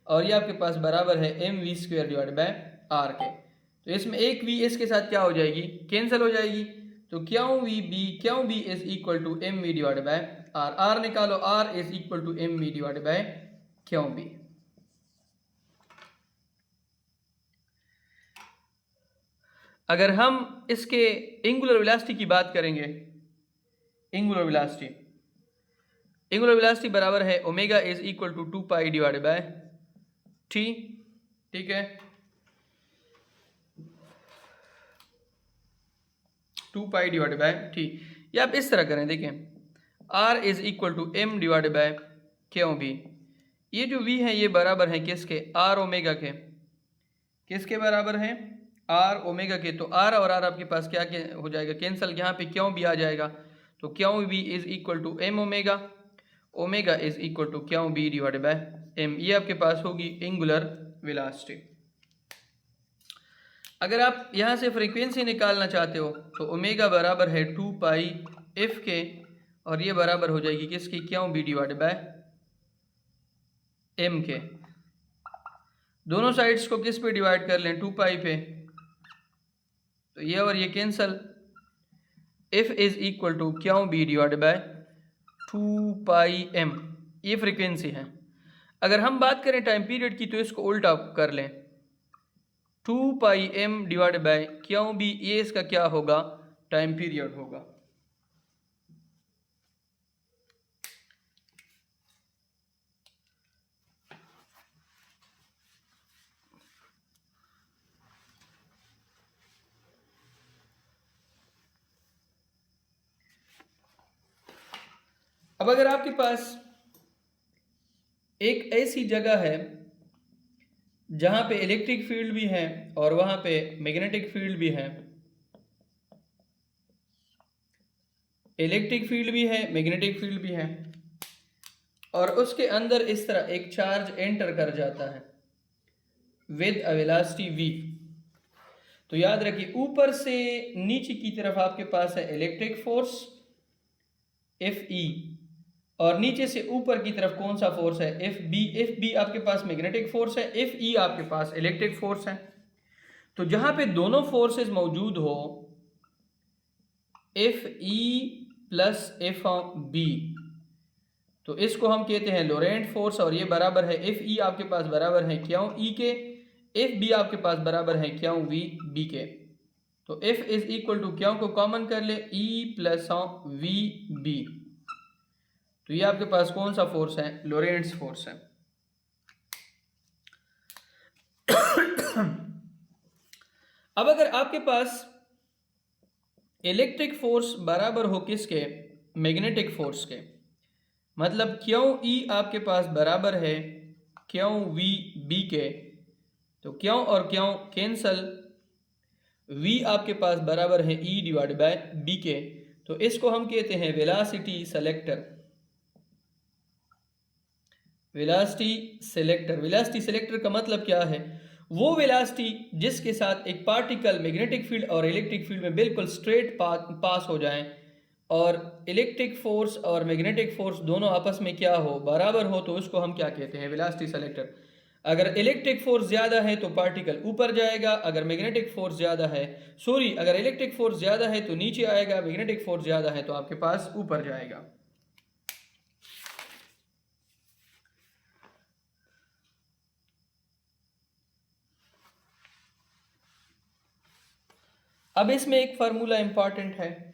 और ये आपके पास बराबर है M V square divide by R के। तो इसमें एक वी इसके साथ क्या हो जाएगी, कैंसिल हो जाएगी। तो क्यों B is equal to M V divide by R, R निकालो, R is equal to M V divide by क्यों बी। अगर हम इसके एंगुलर वेलोसिटी की बात करेंगे, एंगुलर वेलोसिटी बराबर है omega is equal to 2 pi divide by T, ठीक है, 2 पाई डिवाइड बाय टी। या आप इस तरह करें, देखें, R is equal to M divide by क्यों बी। ये जो वी है ये बराबर है किसके, आर ओमेगा के। किसके बराबर है, आर ओमेगा के। तो आर और आर आपके पास क्या हो जाएगा, कैंसल। यहाँ पे क्यों भी आ जाएगा, तो क्यों B is equal to M omega, omega is equal to क्यों बी डिवाइड बाय एम। ये आपके पास होगी एंगुलर वेलोसिटी। अगर आप यहाँ से फ्रीक्वेंसी निकालना चाहते हो तो ओमेगा बराबर है 2 पाई एफ के, और ये बराबर हो जाएगी किसकी, क्यों बी डिवाइड बाय एम के। दोनों साइड्स को किस पे डिवाइड कर लें, 2 पाई पे, तो ये और ये cancel. F is equal to क्यों B divide by 2 pi M, ये फ्रीक्वेंसी है। अगर हम बात करें टाइम पीरियड की तो इसको उल्टा कर लें, 2 पाई एम डिवाइड बाय क्यों बी, ये इसका क्या होगा, टाइम पीरियड होगा। अब अगर आपके पास एक ऐसी जगह है जहां पे इलेक्ट्रिक फील्ड भी है और वहां पे मैग्नेटिक फील्ड भी है, इलेक्ट्रिक फील्ड भी है, मैग्नेटिक फील्ड भी है, और उसके अंदर इस तरह एक चार्ज एंटर कर जाता है विद अ वेलोसिटी v, तो याद रखिए ऊपर से नीचे की तरफ आपके पास है इलेक्ट्रिक फोर्स Fe, और नीचे से ऊपर की तरफ कौन सा फोर्स है Fb। Fb आपके पास मैग्नेटिक फोर्स है, Fe आपके पास इलेक्ट्रिक फोर्स है। तो जहां पे दोनों फोर्सेस मौजूद हो, Fe प्लस Fb, तो इसको हम कहते हैं लोरेंट फोर्स, और ये बराबर है Fe आपके पास बराबर है क्यों E के, Fb आपके पास बराबर है क्यों Vb के। तो F इज इक्वल टू क्यों को कॉमन कर ले E प्लस Vb, तो ये आपके पास कौन सा फोर्स है, लोरेंट्स फोर्स है। अब अगर आपके पास इलेक्ट्रिक फोर्स बराबर हो किसके, मैग्नेटिक फोर्स के, मतलब क्यों E आपके पास बराबर है क्यों Vb के, तो क्यों और क्यों कैंसल, V आपके पास बराबर है E डिवाइड बाय B के, तो इसको हम कहते हैं velocity selector. Velocity selector, velocity selector का मतलब क्या है, वो वेलोसिटी जिसके साथ एक पार्टिकल मैग्नेटिक फील्ड और इलेक्ट्रिक फील्ड में बिल्कुल स्ट्रेट पास हो जाए, और इलेक्ट्रिक फोर्स और मैग्नेटिक फोर्स दोनों आपस में क्या हो, बराबर हो, तो उसको हम क्या कहते हैं, वेलोसिटी सेलेक्टर। अगर इलेक्ट्रिक फोर्स ज़्यादा है तो पार्टिकल ऊपर जाएगा, अगर मैग्नेटिक फोर्स ज़्यादा है, सॉरी, अगर इलेक्ट्रिक फोर्स ज़्यादा है तो नीचे आएगा, मैग्नेटिक फोर्स ज़्यादा है तो आपके पास ऊपर जाएगा। अब इसमें एक फार्मूला इंपॉर्टेंट है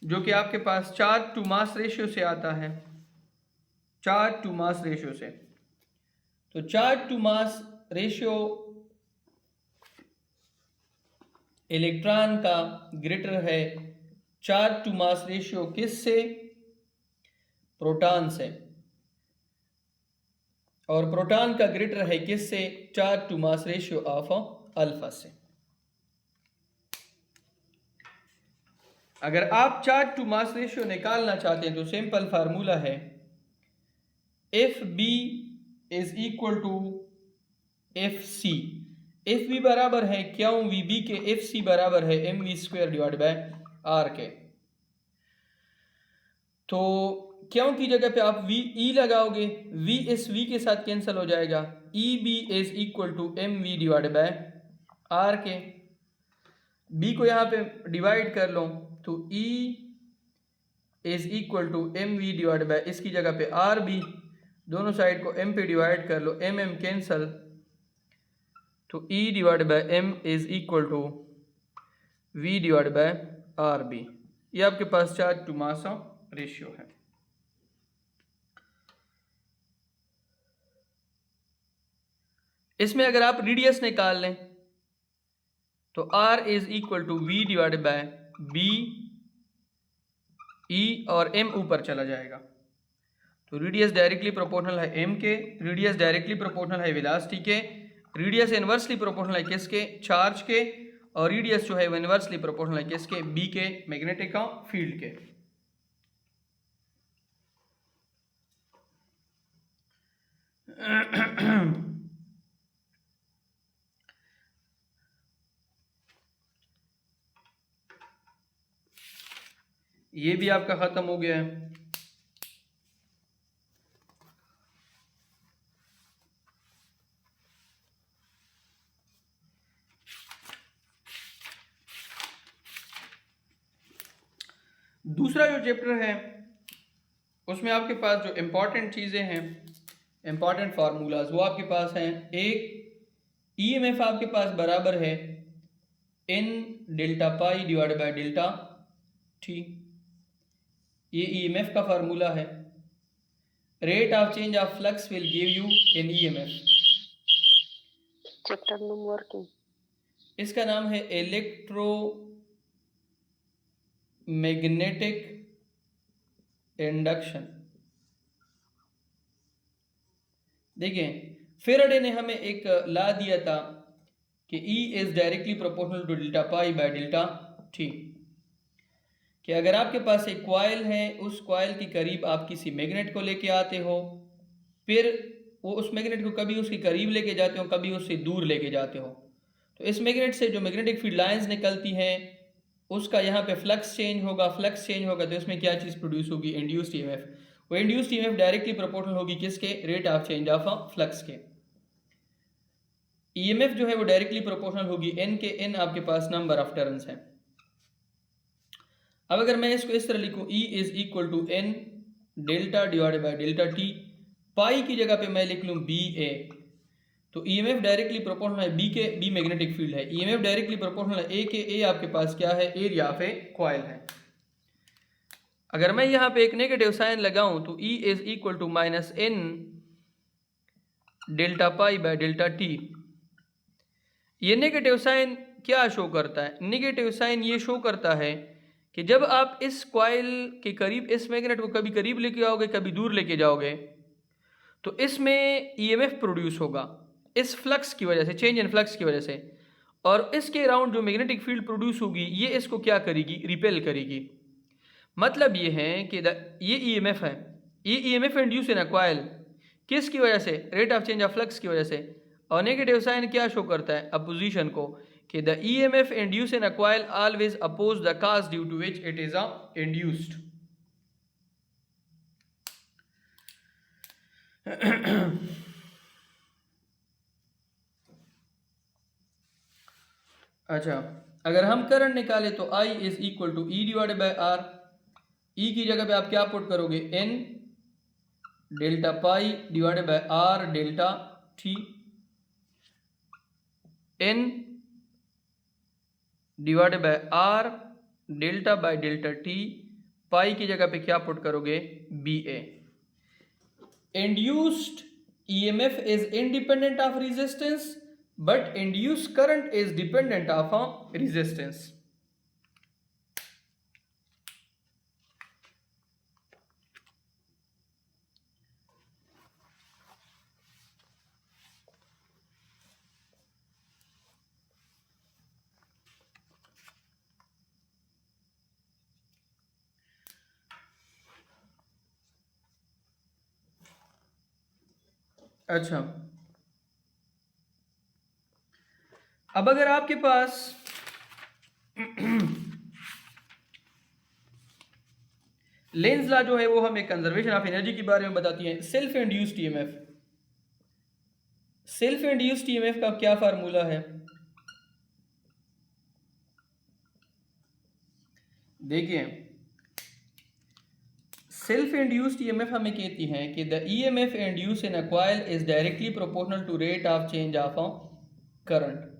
जो कि आपके पास चार्ज टू मास रेशियो से आता है, चार्ज टू मास रेशियो से। तो charge to mass ratio electron का ग्रेटर है चार्ज टू मास रेशियो किससे, प्रोटॉन से, और प्रोटॉन का ग्रेटर है किससे, charge to mass ratio of alpha से। अगर आप चार्ज टू मास रेशियो निकालना चाहते हैं तो सिंपल फार्मूला है Fb is equal to Fc। Fb बराबर है क्यों Vb के, Fc बराबर है mv square divide by r के। तो क्यों की जगह पे आप E लगाओगे, V इस V के साथ कैंसिल हो जाएगा, Eb is equal to mv divide by r के। B को यहाँ पे डिवाइड कर लो तो E is equal to mv divide by, इसकी जगह पे Rb, दोनों साइड को m पे डिवाइड कर लो, mm कैंसल, तो E divide by m is equal to V divide by Rb। ये आपके पास चार्ज टू मास रेशियो है। इसमें अगर आप रेडियस निकाल लें तो R is equal to V divide by B, E और M ऊपर चला जाएगा, तो रेडियस डायरेक्टली प्रोपोर्शनल है M के, रेडियस डायरेक्टली प्रोपोर्शनल है वेलोसिटी के, रेडियस इनवर्सली प्रोपोर्शनल है किसके, चार्ज के, और रेडियस जो है वो इनवर्सली प्रोपोर्शनल है किसके, B के, मैग्नेटिक फील्ड के। ये भी आपका खत्म हो गया है। दूसरा जो चैप्टर है उसमें आपके पास जो इम्पोर्टेंट चीज़ें हैं, इम्पोर्टेंट फार्मूलाज, वो आपके पास हैं। एक ईएमएफ आपके पास बराबर है N delta pi divide by delta T, ये ईएमएफ का फार्मूला है। Rate of change of flux will give you an EMF. Chapter number working, इसका नाम है इलेक्ट्रो मैग्नेटिक इंडक्शन। देखिए फेराडे ने हमें एक ला दिया था कि E is directly proportional to delta pi by delta T, कि अगर आपके पास एक कॉइल है, उस कॉइल के करीब आप किसी मैग्नेट को लेके आते हो, फिर वो उस मैग्नेट को कभी उसके करीब लेके जाते हो, कभी उससे दूर लेके जाते हो, तो इस मैग्नेट से जो मैग्नेटिक फील्ड लाइंस निकलती हैं उसका यहाँ पे फ्लक्स चेंज होगा, फ्लक्स चेंज होगा तो इसमें क्या चीज़ प्रोड्यूस होगी, इंड्यूस्ड ईएमएफ। वो इंड्यूस्ड ईएमएफ डायरेक्टली प्रोपोर्शनल होगी किसके, rate of change of flux के। ईएमएफ जो है वो डायरेक्टली प्रोपोर्शनल होगी एन के, एन आपके पास नंबर ऑफ टर्न्स हैं। अब अगर मैं इसको इस तरह लिखूं, E is equal to N delta divided by delta T, pi की जगह पे मैं लिख लूँ बी ए, तो ईएमएफ डायरेक्टली प्रोपोर्शनल है बी के, बी मैग्नेटिक फील्ड है, ईएमएफ डायरेक्टली प्रोपोर्शनल है ए के, ए आपके पास क्या है, एरिया ऑफ ए कॉइल है। अगर मैं यहाँ पे एक नेगेटिव साइन लगाऊं तो E is equal to minus N delta pi by delta T. ये नेगेटिव साइन क्या शो करता है, नेगेटिव साइन ये शो करता है कि जब आप इस कॉइल के करीब इस मैग्नेट को कभी करीब लेके आओगे, कभी दूर लेके जाओगे, तो इसमें ईएमएफ प्रोड्यूस होगा इस फ्लक्स की वजह से, चेंज इन फ्लक्स की वजह से, और इसके अराउंड जो मैग्नेटिक फील्ड प्रोड्यूस होगी ये इसको क्या करेगी, रिपेल करेगी। मतलब ये है कि ये ईएमएफ है, ये EMF induce in a coil किसकी वजह से, rate of change of flux की वजह से। और नेगेटिव साइन क्या शो करता है, अपोजिशन को, कि the EMF induce in a coil always oppose the cause due to which it is induced. अच्छा, अगर हम करंट निकाले तो I is equal to E divided by R. E की जगह पे आप क्या पुट करोगे, N delta pi divided by R delta T, N divided by R delta by delta T, pi की जगह पे क्या पुट करोगे, B A. Induced EMF is independent of resistance, but induced current is dependent of resistance. अच्छा, अब अगर आपके पास लेंज लॉ जो है वो हमें कंजर्वेशन ऑफ एनर्जी के बारे में बताती है। Self induced EMF, self induced EMF का क्या फार्मूला है, देखिए सेल्फ इंड्यूस्ड ईएमएफ हमें कहती है कि the EMF induce in a coil is directly proportional to rate of change of current.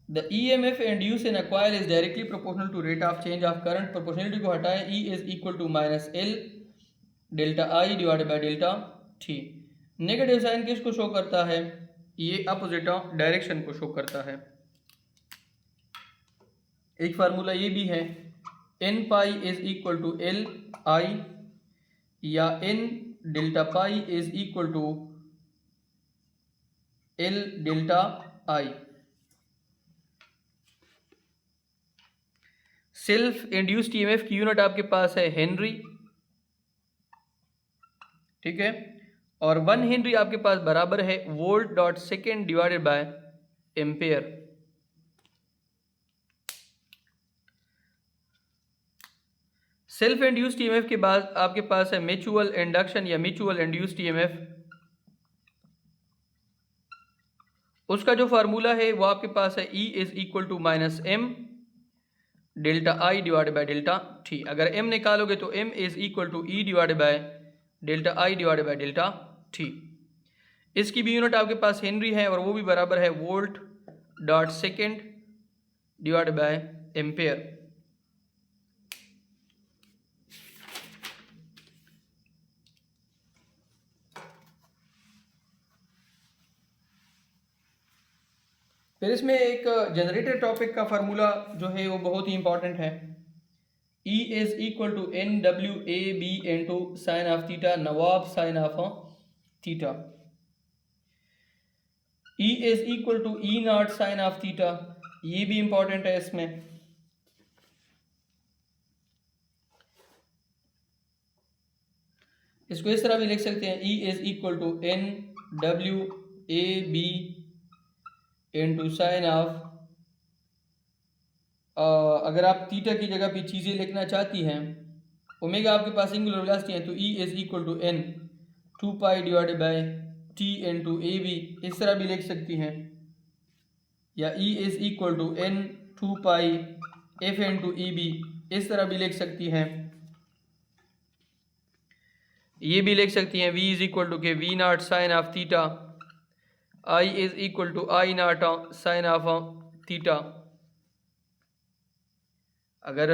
The EMF induced in a coil is directly proportional to rate of change of current। Proportionality को हटाएं, E is equal to minus L delta I divided by delta T. Negative sign किसको शो करता है, ये अपोजिट डायरेक्शन को शो करता है। एक फार्मूला ये भी है, N pi is equal to L I, या N delta pi is equal to L delta I. Self induced EMF की यूनिट आपके पास है हेनरी, ठीक है, और 1 हेनरी आपके पास बराबर है volt dot second divided by ampere. Self induced EMF के बाद आपके पास है म्यूचुअल इंडक्शन या म्यूचुअल इंड्यूस्ड ईएमएफ। उसका जो फार्मूला है वो आपके पास है E is equal to minus M delta I divided by delta T. अगर m निकालोगे तो m is equal to E divided by delta I divided by delta T. इसकी भी यूनिट आपके पास हेनरी है और वो भी बराबर है volt dot second divided by ampere. फिर इसमें एक जनरेटर टॉपिक का फार्मूला जो है वो बहुत ही इंपॉर्टेंट है। E is equal to N W A B into sine of theta, नवाब sine of theta. E is equal to E naught sine of theta, ये भी इंपॉर्टेंट है इसमें। इसको इस तरह भी लिख सकते हैं, E is equal to N W A B into sine of, अगर आप थीटा की जगह पे चीज़ें लिखना चाहती हैं, ओमेगा आपके पास सिंगुलर वेलोसिटी है, तो E is equal to N 2 pi divided by T into A B, इस तरह भी लिख सकती हैं, या E is equal to N 2 pi F into E B, इस तरह भी लिख सकती हैं। ये भी लिख सकती हैं v इज इक्वल टू के V naught sine of theta, I is equal to I naught sine of theta. अगर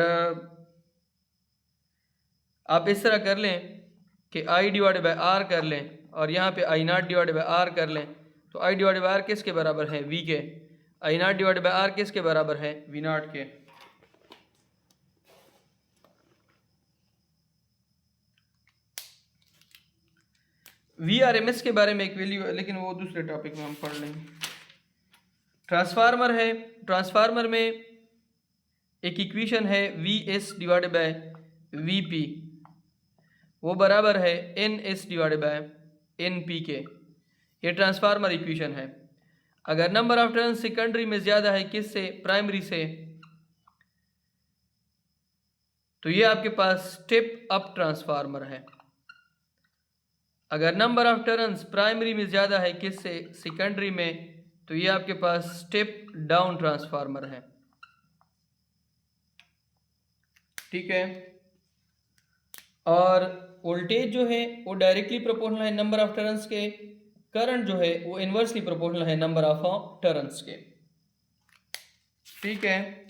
आप इस तरह कर लें कि आई डिवाइडेड बाय आर कर लें और यहाँ पे आई नॉट डिवाइडेड बाय आर कर लें, तो आई डिवाइडेड बाय आर किसके बराबर है? वी के। आई नॉट डिवाइडेड बाय आर किसके बराबर है? वी नॉट के। वी आर एम एस के बारे में एक वैल्यू है, लेकिन वो दूसरे टॉपिक में हम पढ़ लेंगे। ट्रांसफार्मर है, ट्रांसफार्मर में एक इक्वेशन है V S divided by V P, वो बराबर है N S divided by N P के। ये ट्रांसफार्मर इक्वेशन है। अगर नंबर ऑफ टर्न सेकेंडरी में ज़्यादा है किससे? प्राइमरी से, तो ये आपके पास स्टेप अप ट्रांसफार्मर है। अगर नंबर ऑफ टर्न्स प्राइमरी में ज़्यादा है किससे? सेकेंडरी में, तो ये आपके पास स्टेप डाउन ट्रांसफार्मर है। ठीक है। और वोल्टेज जो है वो डायरेक्टली प्रोपोर्शनल है नंबर ऑफ टर्न्स के, करंट जो है वो इन्वर्सली प्रोपोर्शनल है नंबर ऑफ टर्न्स के। ठीक है।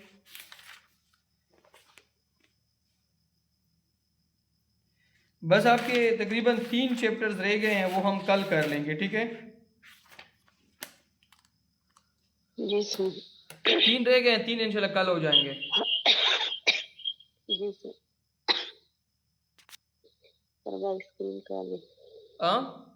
बस आपके तकरीबन 3 चैप्टर्स रह गए हैं, वो हम कल कर लेंगे। ठीक है, जी सर। 3 रह गए हैं, 3 इंशाल्लाह कल हो जाएंगे। जी सर, स्क्रीन का हाँ।